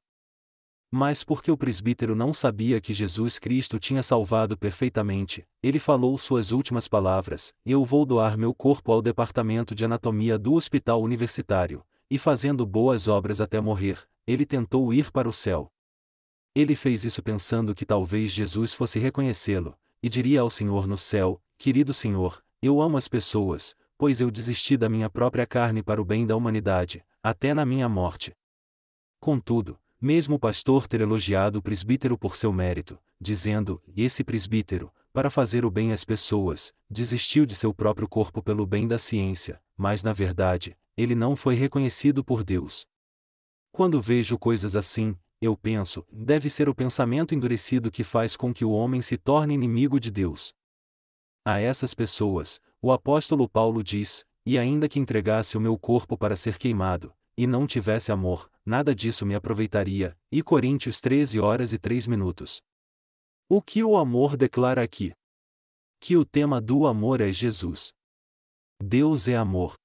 Mas porque o presbítero não sabia que Jesus Cristo tinha salvado perfeitamente, ele falou suas últimas palavras: "Eu vou doar meu corpo ao departamento de anatomia do hospital universitário", e fazendo boas obras até morrer, ele tentou ir para o céu. Ele fez isso pensando que talvez Jesus fosse reconhecê-lo, e diria ao Senhor no céu: "Querido Senhor, eu amo as pessoas, pois eu desisti da minha própria carne para o bem da humanidade, até na minha morte." Contudo, mesmo o pastor ter elogiado o presbítero por seu mérito, dizendo: "Esse presbítero, para fazer o bem às pessoas, desistiu de seu próprio corpo pelo bem da ciência", mas na verdade, ele não foi reconhecido por Deus. Quando vejo coisas assim, eu penso: deve ser o pensamento endurecido que faz com que o homem se torne inimigo de Deus. A essas pessoas, o apóstolo Paulo diz: "E ainda que entregasse o meu corpo para ser queimado, e não tivesse amor, nada disso me aproveitaria." E Coríntios 13h03. O que o amor declara aqui? Que o tema do amor é Jesus. Deus é amor.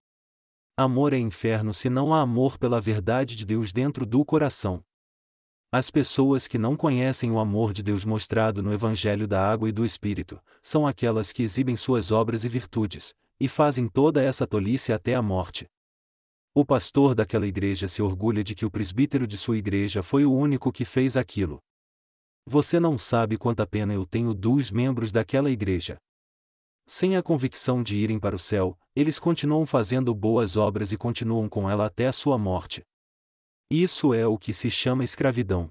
Amor é inferno se não há amor pela verdade de Deus dentro do coração. As pessoas que não conhecem o amor de Deus mostrado no Evangelho da Água e do Espírito, são aquelas que exibem suas obras e virtudes, e fazem toda essa tolice até a morte. O pastor daquela igreja se orgulha de que o presbítero de sua igreja foi o único que fez aquilo. Você não sabe quanta pena eu tenho dos membros daquela igreja. Sem a convicção de irem para o céu, eles continuam fazendo boas obras e continuam com ela até a sua morte. Isso é o que se chama escravidão.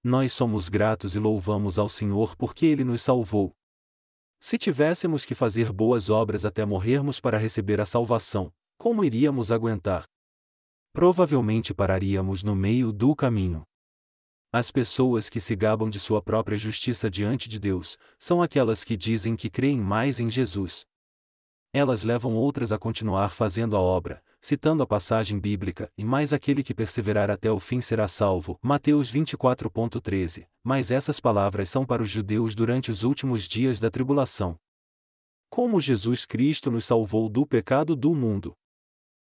Nós somos gratos e louvamos ao Senhor porque Ele nos salvou. Se tivéssemos que fazer boas obras até morrermos para receber a salvação, como iríamos aguentar? Provavelmente pararíamos no meio do caminho. As pessoas que se gabam de sua própria justiça diante de Deus, são aquelas que dizem que creem mais em Jesus. Elas levam outras a continuar fazendo a obra, citando a passagem bíblica: "E mais aquele que perseverar até o fim será salvo." Mateus 24:13. Mas essas palavras são para os judeus durante os últimos dias da tribulação. Como Jesus Cristo nos salvou do pecado do mundo?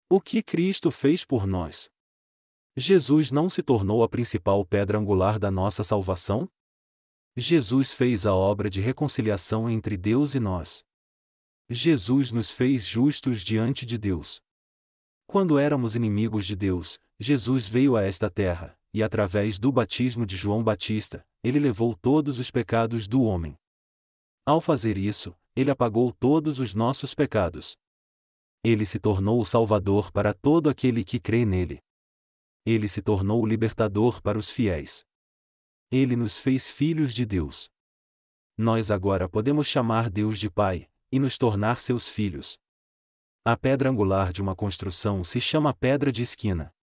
O que Cristo fez por nós? Jesus não se tornou a principal pedra angular da nossa salvação? Jesus fez a obra de reconciliação entre Deus e nós. Jesus nos fez justos diante de Deus. Quando éramos inimigos de Deus, Jesus veio a esta terra, e através do batismo de João Batista, ele levou todos os pecados do homem. Ao fazer isso, ele apagou todos os nossos pecados. Ele se tornou o Salvador para todo aquele que crê nele. Ele se tornou o libertador para os fiéis. Ele nos fez filhos de Deus. Nós agora podemos chamar Deus de Pai, e nos tornar seus filhos. A pedra angular de uma construção se chama pedra de esquina.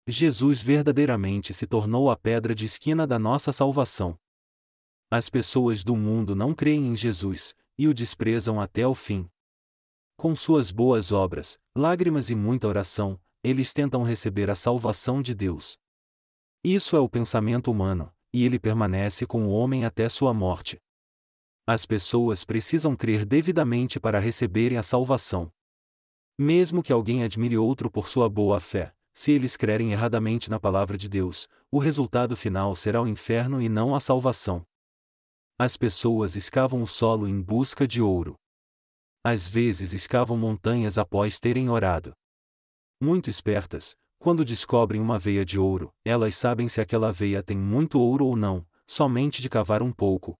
Jesus verdadeiramente se tornou a pedra de esquina da nossa salvação. As pessoas do mundo não creem em Jesus, e o desprezam até o fim. Com suas boas obras, lágrimas e muita oração, eles tentam receber a salvação de Deus. Isso é o pensamento humano, e ele permanece com o homem até sua morte. As pessoas precisam crer devidamente para receberem a salvação. Mesmo que alguém admire outro por sua boa fé, se eles crerem erradamente na palavra de Deus, o resultado final será o inferno e não a salvação. As pessoas escavam o solo em busca de ouro. Às vezes escavam montanhas após terem orado. Muito espertas, quando descobrem uma veia de ouro, elas sabem se aquela veia tem muito ouro ou não, somente de cavar um pouco.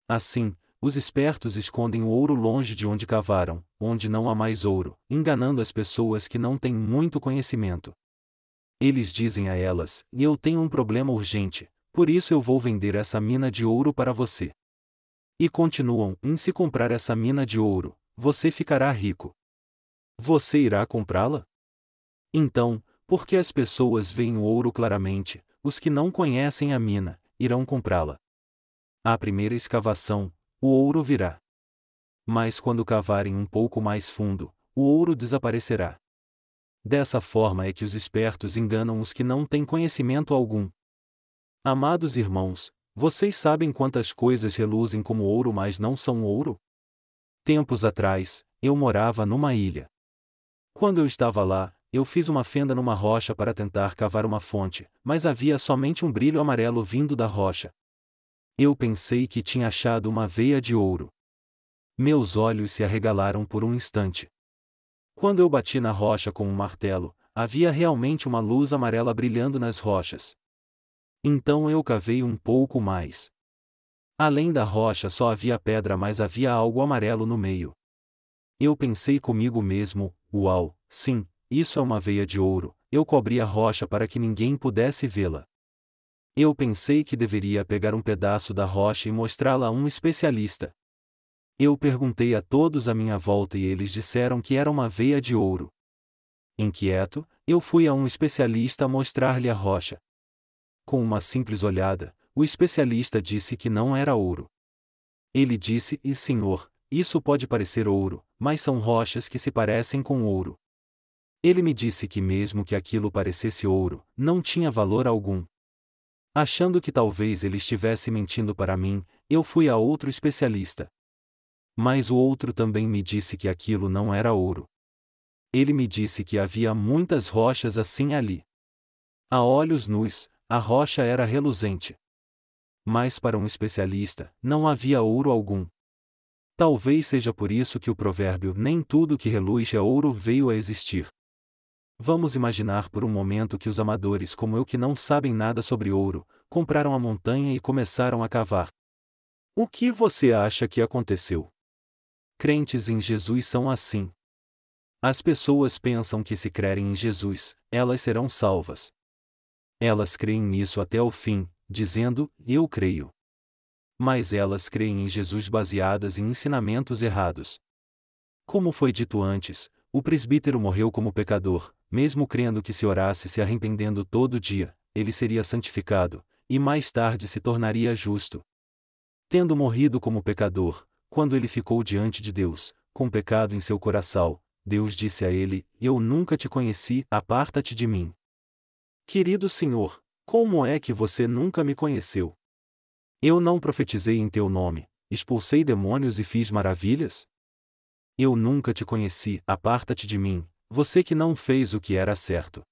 Assim, os espertos escondem o ouro longe de onde cavaram, onde não há mais ouro, enganando as pessoas que não têm muito conhecimento. Eles dizem a elas: eu tenho um problema urgente, por isso eu vou vender essa mina de ouro para você. E continuam: se comprar essa mina de ouro, você ficará rico. Você irá comprá-la? Então, porque as pessoas veem o ouro claramente, os que não conhecem a mina, irão comprá-la. À primeira escavação, o ouro virá. Mas quando cavarem um pouco mais fundo, o ouro desaparecerá. Dessa forma é que os espertos enganam os que não têm conhecimento algum. Amados irmãos, vocês sabem quantas coisas reluzem como ouro mas não são ouro? Tempos atrás, eu morava numa ilha. Quando eu estava lá, eu fiz uma fenda numa rocha para tentar cavar uma fonte, mas havia somente um brilho amarelo vindo da rocha. Eu pensei que tinha achado uma veia de ouro. Meus olhos se arregalaram por um instante. Quando eu bati na rocha com um martelo, havia realmente uma luz amarela brilhando nas rochas. Então eu cavei um pouco mais. Além da rocha só havia pedra, mas havia algo amarelo no meio. Eu pensei comigo mesmo: uau, sim, isso é uma veia de ouro. Eu cobri a rocha para que ninguém pudesse vê-la. Eu pensei que deveria pegar um pedaço da rocha e mostrá-la a um especialista. Eu perguntei a todos à minha volta e eles disseram que era uma veia de ouro. Inquieto, eu fui a um especialista mostrar-lhe a rocha. Com uma simples olhada, o especialista disse que não era ouro. Ele disse: senhor, isso pode parecer ouro, mas são rochas que se parecem com ouro. Ele me disse que mesmo que aquilo parecesse ouro, não tinha valor algum. Achando que talvez ele estivesse mentindo para mim, eu fui a outro especialista. Mas o outro também me disse que aquilo não era ouro. Ele me disse que havia muitas rochas assim ali. A olhos nus, a rocha era reluzente. Mas para um especialista, não havia ouro algum. Talvez seja por isso que o provérbio "nem tudo que reluz é ouro" veio a existir. Vamos imaginar por um momento que os amadores como eu que não sabem nada sobre ouro, compraram a montanha e começaram a cavar. O que você acha que aconteceu? Crentes em Jesus são assim. As pessoas pensam que se crerem em Jesus, elas serão salvas. Elas creem nisso até o fim, dizendo: eu creio. Mas elas creem em Jesus baseadas em ensinamentos errados. Como foi dito antes, o presbítero morreu como pecador, mesmo crendo que se orasse se arrependendo todo dia, ele seria santificado, e mais tarde se tornaria justo. Tendo morrido como pecador, quando ele ficou diante de Deus, com pecado em seu coração, Deus disse a ele: eu nunca te conheci, aparta-te de mim. Querido Senhor, como é que você nunca me conheceu? Eu não profetizei em teu nome, expulsei demônios e fiz maravilhas? Eu nunca te conheci, aparta-te de mim, você que não fez o que era certo.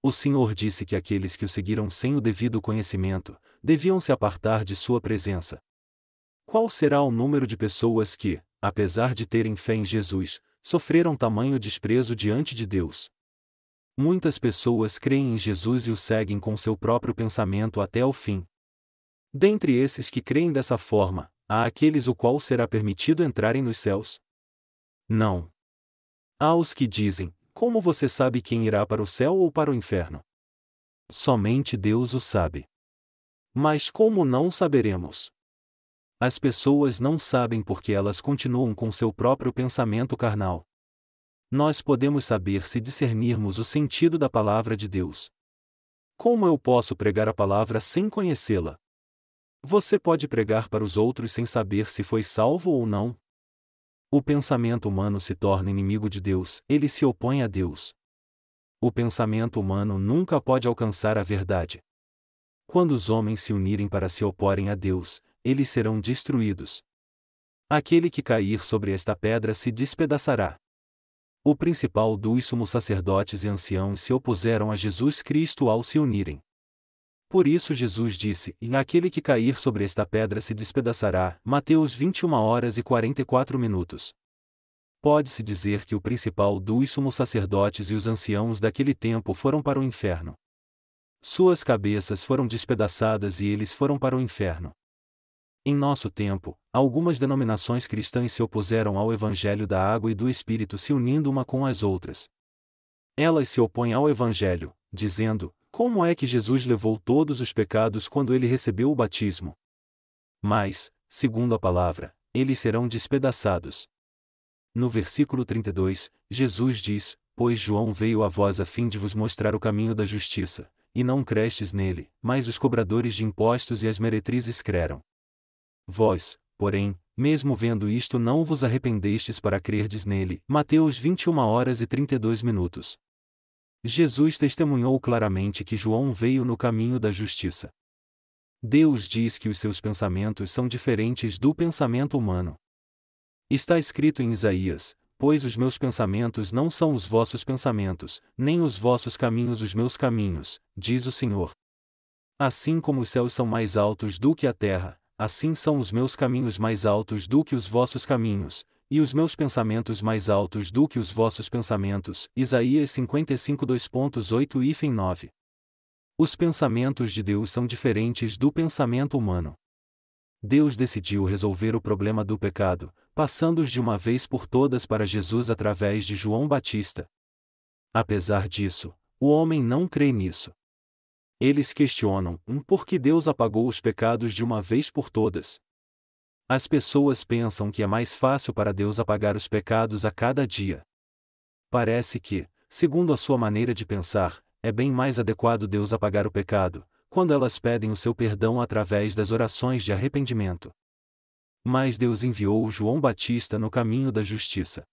O Senhor disse que aqueles que o seguiram sem o devido conhecimento, deviam se apartar de sua presença. Qual será o número de pessoas que, apesar de terem fé em Jesus, sofreram tamanho desprezo diante de Deus? Muitas pessoas creem em Jesus e o seguem com seu próprio pensamento até o fim. Dentre esses que creem dessa forma, há aqueles o qual será permitido entrarem nos céus? Não. Há os que dizem: como você sabe quem irá para o céu ou para o inferno? Somente Deus o sabe. Mas como não saberemos? As pessoas não sabem porque elas continuam com seu próprio pensamento carnal. Nós podemos saber se discernirmos o sentido da palavra de Deus. Como eu posso pregar a palavra sem conhecê-la? Você pode pregar para os outros sem saber se foi salvo ou não? O pensamento humano se torna inimigo de Deus, ele se opõe a Deus. O pensamento humano nunca pode alcançar a verdade. Quando os homens se unirem para se oporem a Deus, eles serão destruídos. Aquele que cair sobre esta pedra se despedaçará. O principal dos sumos sacerdotes e anciãos se opuseram a Jesus Cristo ao se unirem. Por isso Jesus disse: "E aquele que cair sobre esta pedra se despedaçará." Mateus 21h44. Pode-se dizer que o principal dos sumos sacerdotes e os anciãos daquele tempo foram para o inferno. Suas cabeças foram despedaçadas e eles foram para o inferno. Em nosso tempo, algumas denominações cristãs se opuseram ao Evangelho da Água e do Espírito se unindo uma com as outras. Elas se opõem ao Evangelho, dizendo: como é que Jesus levou todos os pecados quando ele recebeu o batismo? Mas, segundo a palavra, eles serão despedaçados. No versículo 32, Jesus diz: "Pois João veio a vós a fim de vos mostrar o caminho da justiça, e não crestes nele, mas os cobradores de impostos e as meretrizes creram. Vós, porém, mesmo vendo isto não vos arrependestes para crerdes nele." Mateus 21h32. Jesus testemunhou claramente que João veio no caminho da justiça. Deus diz que os seus pensamentos são diferentes do pensamento humano. Está escrito em Isaías: "Pois os meus pensamentos não são os vossos pensamentos, nem os vossos caminhos os meus caminhos, diz o Senhor. Assim como os céus são mais altos do que a terra, assim são os meus caminhos mais altos do que os vossos caminhos, e os meus pensamentos mais altos do que os vossos pensamentos." Isaías 55:2.8-9. Os pensamentos de Deus são diferentes do pensamento humano. Deus decidiu resolver o problema do pecado, passando-os de uma vez por todas para Jesus através de João Batista. Apesar disso, o homem não crê nisso. Eles questionam por que Deus apagou os pecados de uma vez por todas. As pessoas pensam que é mais fácil para Deus apagar os pecados a cada dia. Parece que, segundo a sua maneira de pensar, é bem mais adequado Deus apagar o pecado, quando elas pedem o seu perdão através das orações de arrependimento. Mas Deus enviou João Batista no caminho da justiça.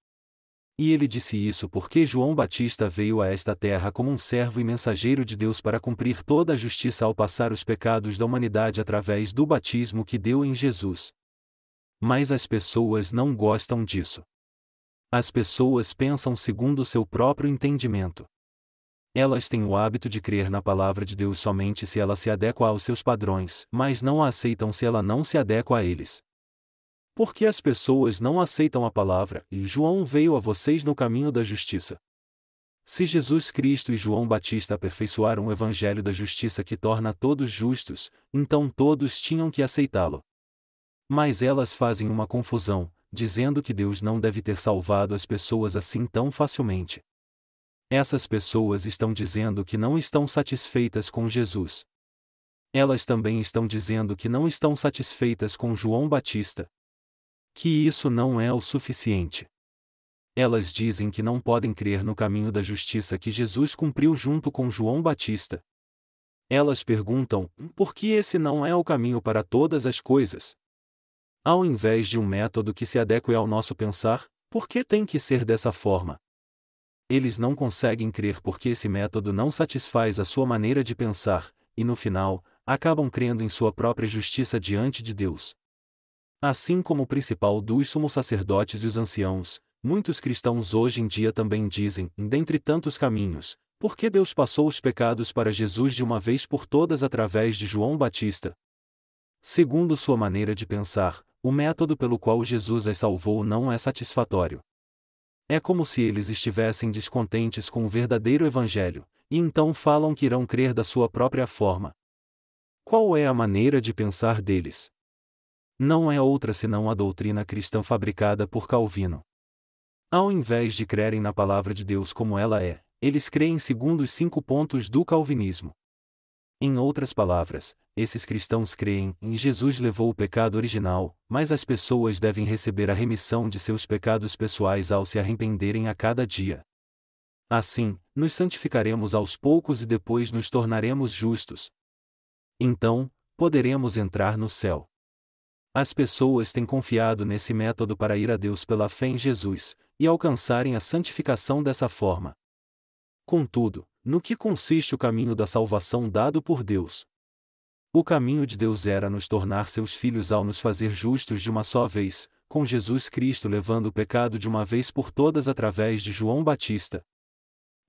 E ele disse isso porque João Batista veio a esta terra como um servo e mensageiro de Deus para cumprir toda a justiça ao passar os pecados da humanidade através do batismo que deu em Jesus. Mas as pessoas não gostam disso. As pessoas pensam segundo o seu próprio entendimento. Elas têm o hábito de crer na palavra de Deus somente se ela se adequa aos seus padrões, mas não a aceitam se ela não se adequa a eles. Por que as pessoas não aceitam a palavra, e João veio a vocês no caminho da justiça? Se Jesus Cristo e João Batista aperfeiçoaram o evangelho da justiça que torna todos justos, então todos tinham que aceitá-lo. Mas elas fazem uma confusão, dizendo que Deus não deve ter salvado as pessoas assim tão facilmente. Essas pessoas estão dizendo que não estão satisfeitas com Jesus. Elas também estão dizendo que não estão satisfeitas com João Batista. Que isso não é o suficiente. Elas dizem que não podem crer no caminho da justiça que Jesus cumpriu junto com João Batista. Elas perguntam: por que esse não é o caminho para todas as coisas? Ao invés de um método que se adeque ao nosso pensar, por que tem que ser dessa forma? Eles não conseguem crer porque esse método não satisfaz a sua maneira de pensar, e no final, acabam crendo em sua própria justiça diante de Deus. Assim como o principal dos sumos sacerdotes e os anciãos, muitos cristãos hoje em dia também dizem, dentre tantos caminhos, por que Deus passou os pecados para Jesus de uma vez por todas através de João Batista? Segundo sua maneira de pensar, o método pelo qual Jesus as salvou não é satisfatório. É como se eles estivessem descontentes com o verdadeiro evangelho, e então falam que irão crer da sua própria forma. Qual é a maneira de pensar deles? Não é outra senão a doutrina cristã fabricada por Calvino. Ao invés de crerem na palavra de Deus como ela é, eles creem segundo os 5 pontos do calvinismo. Em outras palavras, esses cristãos creem em Jesus levou o pecado original, mas as pessoas devem receber a remissão de seus pecados pessoais ao se arrependerem a cada dia. Assim, nos santificaremos aos poucos e depois nos tornaremos justos. Então, poderemos entrar no céu. As pessoas têm confiado nesse método para ir a Deus pela fé em Jesus, e alcançarem a santificação dessa forma. Contudo, no que consiste o caminho da salvação dado por Deus? O caminho de Deus era nos tornar seus filhos ao nos fazer justos de uma só vez, com Jesus Cristo levando o pecado de uma vez por todas através de João Batista.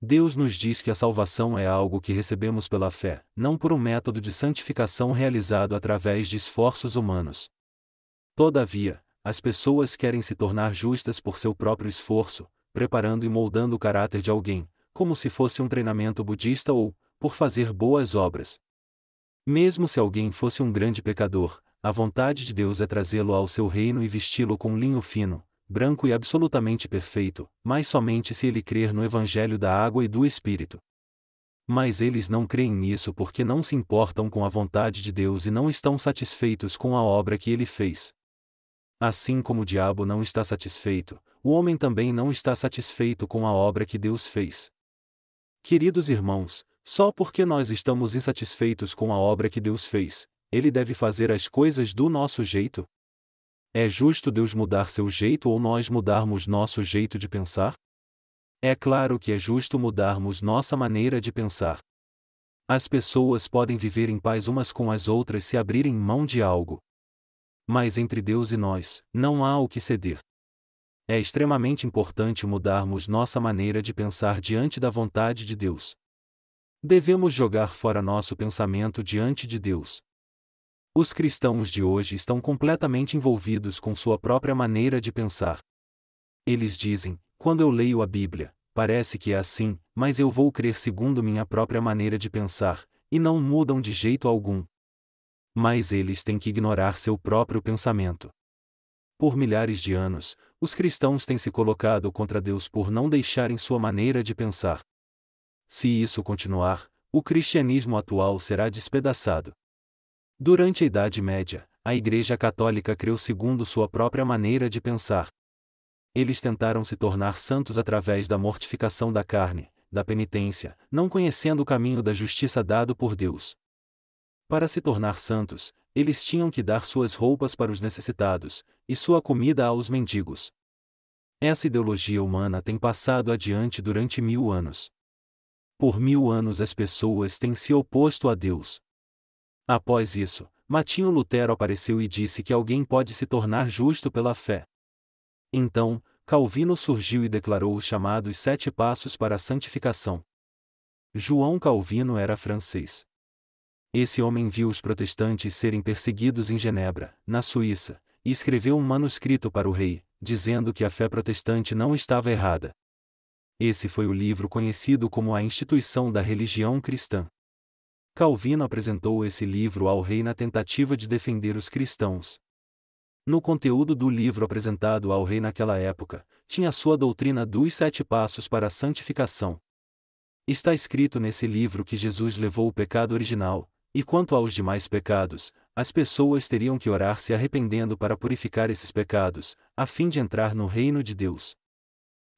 Deus nos diz que a salvação é algo que recebemos pela fé, não por um método de santificação realizado através de esforços humanos. Todavia, as pessoas querem se tornar justas por seu próprio esforço, preparando e moldando o caráter de alguém, como se fosse um treinamento budista ou, por fazer boas obras. Mesmo se alguém fosse um grande pecador, a vontade de Deus é trazê-lo ao seu reino e vesti-lo com linho fino, branco e absolutamente perfeito, mas somente se ele crer no Evangelho da água e do Espírito. Mas eles não creem nisso porque não se importam com a vontade de Deus e não estão satisfeitos com a obra que ele fez. Assim como o diabo não está satisfeito, o homem também não está satisfeito com a obra que Deus fez. Queridos irmãos, só porque nós estamos insatisfeitos com a obra que Deus fez, Ele deve fazer as coisas do nosso jeito? É justo Deus mudar seu jeito ou nós mudarmos nosso jeito de pensar? É claro que é justo mudarmos nossa maneira de pensar. As pessoas podem viver em paz umas com as outras se abrirem mão de algo. Mas entre Deus e nós, não há o que ceder. É extremamente importante mudarmos nossa maneira de pensar diante da vontade de Deus. Devemos jogar fora nosso pensamento diante de Deus. Os cristãos de hoje estão completamente envolvidos com sua própria maneira de pensar. Eles dizem, quando eu leio a Bíblia, parece que é assim, mas eu vou crer segundo minha própria maneira de pensar, e não mudam de jeito algum. Mas eles têm que ignorar seu próprio pensamento. Por milhares de anos, os cristãos têm se colocado contra Deus por não deixarem sua maneira de pensar. Se isso continuar, o cristianismo atual será despedaçado. Durante a Idade Média, a Igreja Católica creu segundo sua própria maneira de pensar. Eles tentaram se tornar santos através da mortificação da carne, da penitência, não conhecendo o caminho da justiça dado por Deus. Para se tornar santos, eles tinham que dar suas roupas para os necessitados, e sua comida aos mendigos. Essa ideologia humana tem passado adiante durante 1000 anos. Por 1000 anos as pessoas têm se oposto a Deus. Após isso, Martinho Lutero apareceu e disse que alguém pode se tornar justo pela fé. Então, Calvino surgiu e declarou os chamados 7 passos para a santificação. João Calvino era francês. Esse homem viu os protestantes serem perseguidos em Genebra, na Suíça, e escreveu um manuscrito para o rei, dizendo que a fé protestante não estava errada. Esse foi o livro conhecido como a Instituição da Religião Cristã. Calvino apresentou esse livro ao rei na tentativa de defender os cristãos. No conteúdo do livro apresentado ao rei naquela época, tinha sua doutrina dos 7 passos para a santificação. Está escrito nesse livro que Jesus levou o pecado original, e quanto aos demais pecados, as pessoas teriam que orar se arrependendo para purificar esses pecados, a fim de entrar no reino de Deus.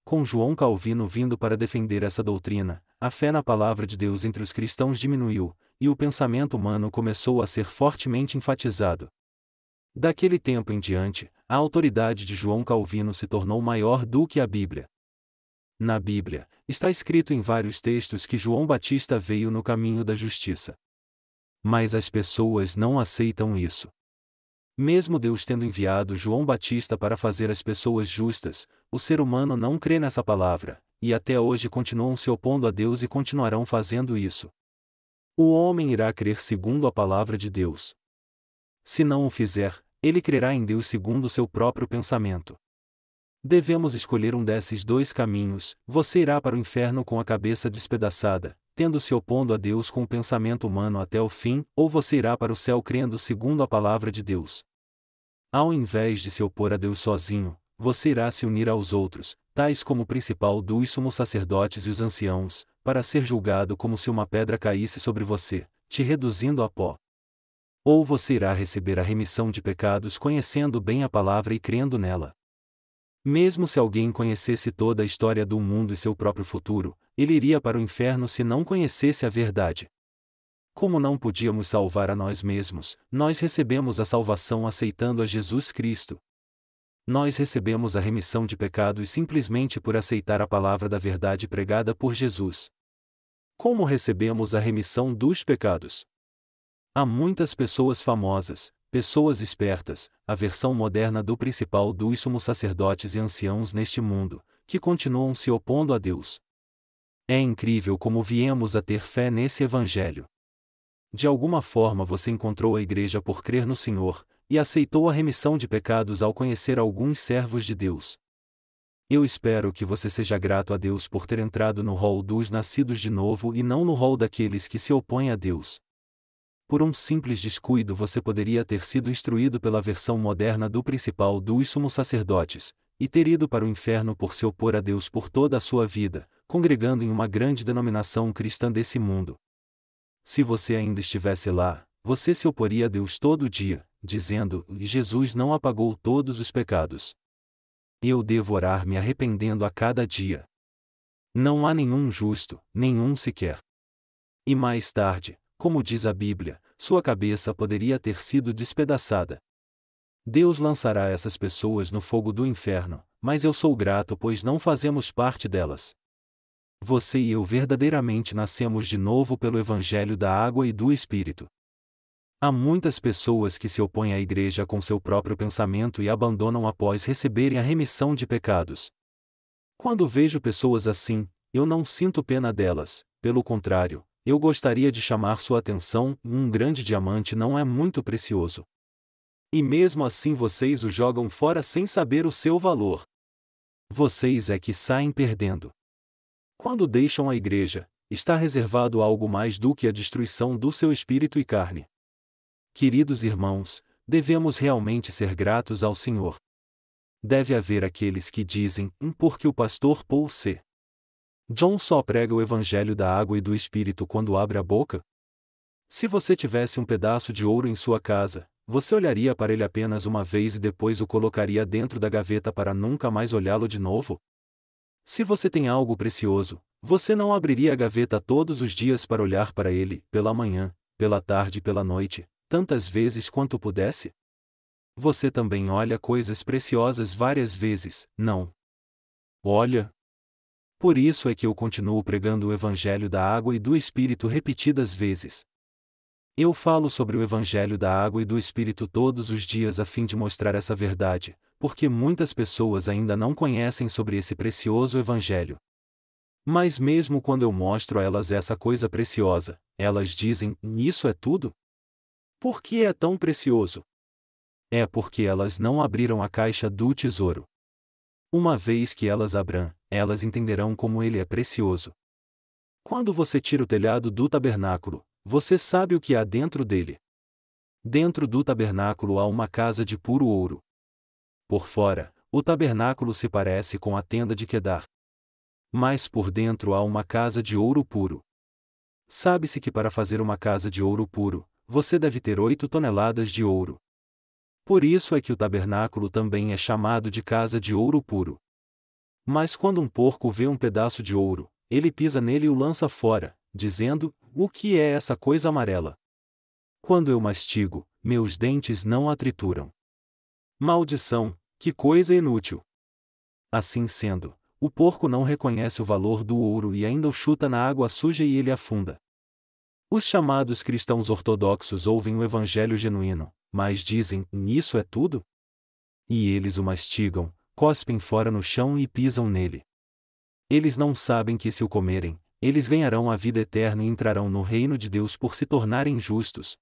Com João Calvino vindo para defender essa doutrina, a fé na palavra de Deus entre os cristãos diminuiu, e o pensamento humano começou a ser fortemente enfatizado. Daquele tempo em diante, a autoridade de João Calvino se tornou maior do que a Bíblia. Na Bíblia, está escrito em vários textos que João Batista veio no caminho da justiça. Mas as pessoas não aceitam isso. Mesmo Deus tendo enviado João Batista para fazer as pessoas justas, o ser humano não crê nessa palavra, e até hoje continuam se opondo a Deus e continuarão fazendo isso. O homem irá crer segundo a palavra de Deus. Se não o fizer, ele crerá em Deus segundo seu próprio pensamento. Devemos escolher um desses 2 caminhos: você irá para o inferno com a cabeça despedaçada, tendo se opondo a Deus com o pensamento humano até o fim, ou você irá para o céu crendo segundo a palavra de Deus. Ao invés de se opor a Deus sozinho, você irá se unir aos outros, tais como o principal dos sumos sacerdotes e os anciãos, para ser julgado como se uma pedra caísse sobre você, te reduzindo a pó. Ou você irá receber a remissão de pecados conhecendo bem a palavra e crendo nela. Mesmo se alguém conhecesse toda a história do mundo e seu próprio futuro, ele iria para o inferno se não conhecesse a verdade. Como não podíamos salvar a nós mesmos, nós recebemos a salvação aceitando a Jesus Cristo. Nós recebemos a remissão de pecados simplesmente por aceitar a palavra da verdade pregada por Jesus. Como recebemos a remissão dos pecados? Há muitas pessoas famosas, pessoas espertas, a versão moderna do principal dos sumos sacerdotes e anciãos neste mundo, que continuam se opondo a Deus. É incrível como viemos a ter fé nesse Evangelho. De alguma forma você encontrou a igreja por crer no Senhor, e aceitou a remissão de pecados ao conhecer alguns servos de Deus. Eu espero que você seja grato a Deus por ter entrado no rol dos nascidos de novo e não no rol daqueles que se opõem a Deus. Por um simples descuido você poderia ter sido instruído pela versão moderna do principal dos sumos sacerdotes, e ter ido para o inferno por se opor a Deus por toda a sua vida, congregando em uma grande denominação cristã desse mundo. Se você ainda estivesse lá, você se oporia a Deus todo dia, dizendo: Jesus não apagou todos os pecados. Eu devo orar me arrependendo a cada dia. Não há nenhum justo, nenhum sequer. E mais tarde, como diz a Bíblia, sua cabeça poderia ter sido despedaçada. Deus lançará essas pessoas no fogo do inferno, mas eu sou grato pois não fazemos parte delas. Você e eu verdadeiramente nascemos de novo pelo Evangelho da água e do Espírito. Há muitas pessoas que se opõem à igreja com seu próprio pensamento e abandonam após receberem a remissão de pecados. Quando vejo pessoas assim, eu não sinto pena delas, pelo contrário, eu gostaria de chamar sua atenção: um grande diamante não é muito precioso. E mesmo assim vocês o jogam fora sem saber o seu valor. Vocês é que saem perdendo. Quando deixam a igreja, está reservado algo mais do que a destruição do seu espírito e carne. Queridos irmãos, devemos realmente ser gratos ao Senhor. Deve haver aqueles que dizem: porque o pastor Paul C. John só prega o Evangelho da água e do Espírito quando abre a boca? Se você tivesse um pedaço de ouro em sua casa, você olharia para ele apenas uma vez e depois o colocaria dentro da gaveta para nunca mais olhá-lo de novo? Se você tem algo precioso, você não abriria a gaveta todos os dias para olhar para ele, pela manhã, pela tarde e pela noite, tantas vezes quanto pudesse? Você também olha coisas preciosas várias vezes, não? Olha. Por isso é que eu continuo pregando o Evangelho da água e do Espírito repetidas vezes. Eu falo sobre o Evangelho da água e do Espírito todos os dias a fim de mostrar essa verdade, porque muitas pessoas ainda não conhecem sobre esse precioso Evangelho. Mas mesmo quando eu mostro a elas essa coisa preciosa, elas dizem: isso é tudo? Por que é tão precioso? É porque elas não abriram a caixa do tesouro. Uma vez que elas abram, elas entenderão como ele é precioso. Quando você tira o telhado do tabernáculo, você sabe o que há dentro dele. Dentro do tabernáculo há uma casa de puro ouro. Por fora, o tabernáculo se parece com a tenda de Quedar. Mas por dentro há uma casa de ouro puro. Sabe-se que para fazer uma casa de ouro puro, você deve ter 8 toneladas de ouro. Por isso é que o tabernáculo também é chamado de casa de ouro puro. Mas quando um porco vê um pedaço de ouro, ele pisa nele e o lança fora, dizendo: o que é essa coisa amarela? Quando eu mastigo, meus dentes não a trituram. Maldição, que coisa inútil! Assim sendo, o porco não reconhece o valor do ouro e ainda o chuta na água suja e ele afunda. Os chamados cristãos ortodoxos ouvem o Evangelho genuíno, mas dizem: isso é tudo? E eles o mastigam, cospem fora no chão e pisam nele. Eles não sabem que se o comerem, eles ganharão a vida eterna e entrarão no reino de Deus por se tornarem justos.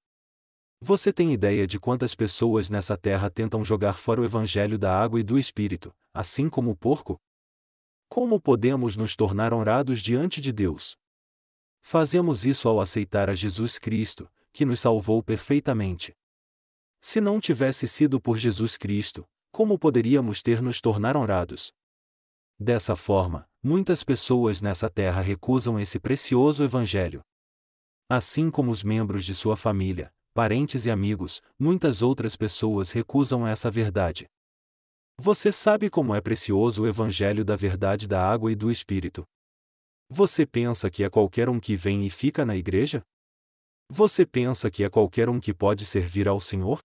Você tem ideia de quantas pessoas nessa terra tentam jogar fora o Evangelho da água e do Espírito, assim como o porco? Como podemos nos tornar honrados diante de Deus? Fazemos isso ao aceitar a Jesus Cristo, que nos salvou perfeitamente. Se não tivesse sido por Jesus Cristo, como poderíamos ter nos tornar honrados? Dessa forma, muitas pessoas nessa terra recusam esse precioso Evangelho. Assim como os membros de sua família, parentes e amigos, muitas outras pessoas recusam essa verdade. Você sabe como é precioso o Evangelho da verdade da água e do Espírito. Você pensa que é qualquer um que vem e fica na igreja? Você pensa que é qualquer um que pode servir ao Senhor?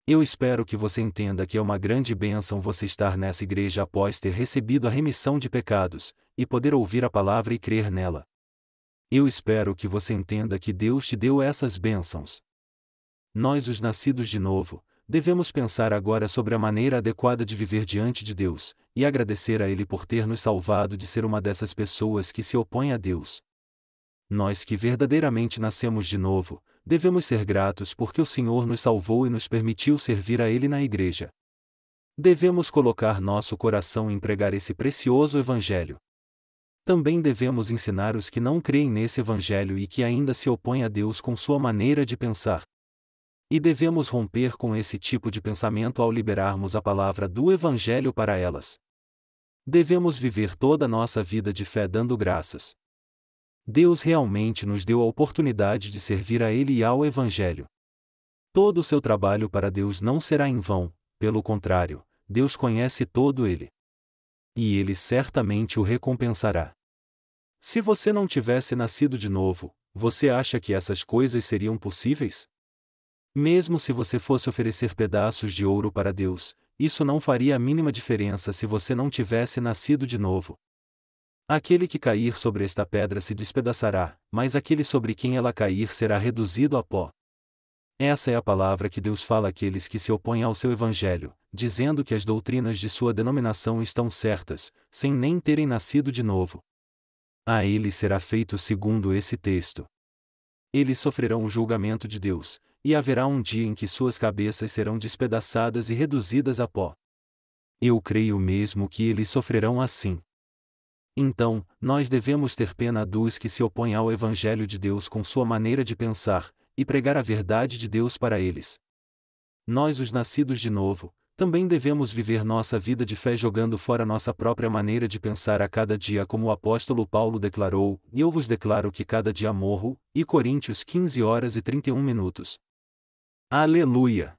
Eu espero que você entenda que é uma grande bênção você estar nessa igreja após ter recebido a remissão de pecados, e poder ouvir a palavra e crer nela. Eu espero que você entenda que Deus te deu essas bênçãos. Nós, os nascidos de novo, devemos pensar agora sobre a maneira adequada de viver diante de Deus, e agradecer a Ele por ter nos salvado de ser uma dessas pessoas que se opõem a Deus. Nós que verdadeiramente nascemos de novo, devemos ser gratos porque o Senhor nos salvou e nos permitiu servir a Ele na igreja. Devemos colocar nosso coração em pregar esse precioso Evangelho. Também devemos ensinar os que não creem nesse Evangelho e que ainda se opõem a Deus com sua maneira de pensar. E devemos romper com esse tipo de pensamento ao liberarmos a palavra do Evangelho para elas. Devemos viver toda a nossa vida de fé dando graças. Deus realmente nos deu a oportunidade de servir a Ele e ao Evangelho. Todo o seu trabalho para Deus não será em vão, pelo contrário, Deus conhece todo ele. E Ele certamente o recompensará. Se você não tivesse nascido de novo, você acha que essas coisas seriam possíveis? Mesmo se você fosse oferecer pedaços de ouro para Deus, isso não faria a mínima diferença se você não tivesse nascido de novo. Aquele que cair sobre esta pedra se despedaçará, mas aquele sobre quem ela cair será reduzido a pó. Essa é a palavra que Deus fala àqueles que se opõem ao seu Evangelho, dizendo que as doutrinas de sua denominação estão certas, sem nem terem nascido de novo. A eles será feito segundo esse texto. Eles sofrerão o julgamento de Deus, e haverá um dia em que suas cabeças serão despedaçadas e reduzidas a pó. Eu creio mesmo que eles sofrerão assim. Então, nós devemos ter pena dos que se opõem ao Evangelho de Deus com sua maneira de pensar, e pregar a verdade de Deus para eles. Nós, os nascidos de novo, também devemos viver nossa vida de fé jogando fora nossa própria maneira de pensar a cada dia, como o apóstolo Paulo declarou: "E eu vos declaro que cada dia morro", e Coríntios 15 horas e 31 minutos. Aleluia!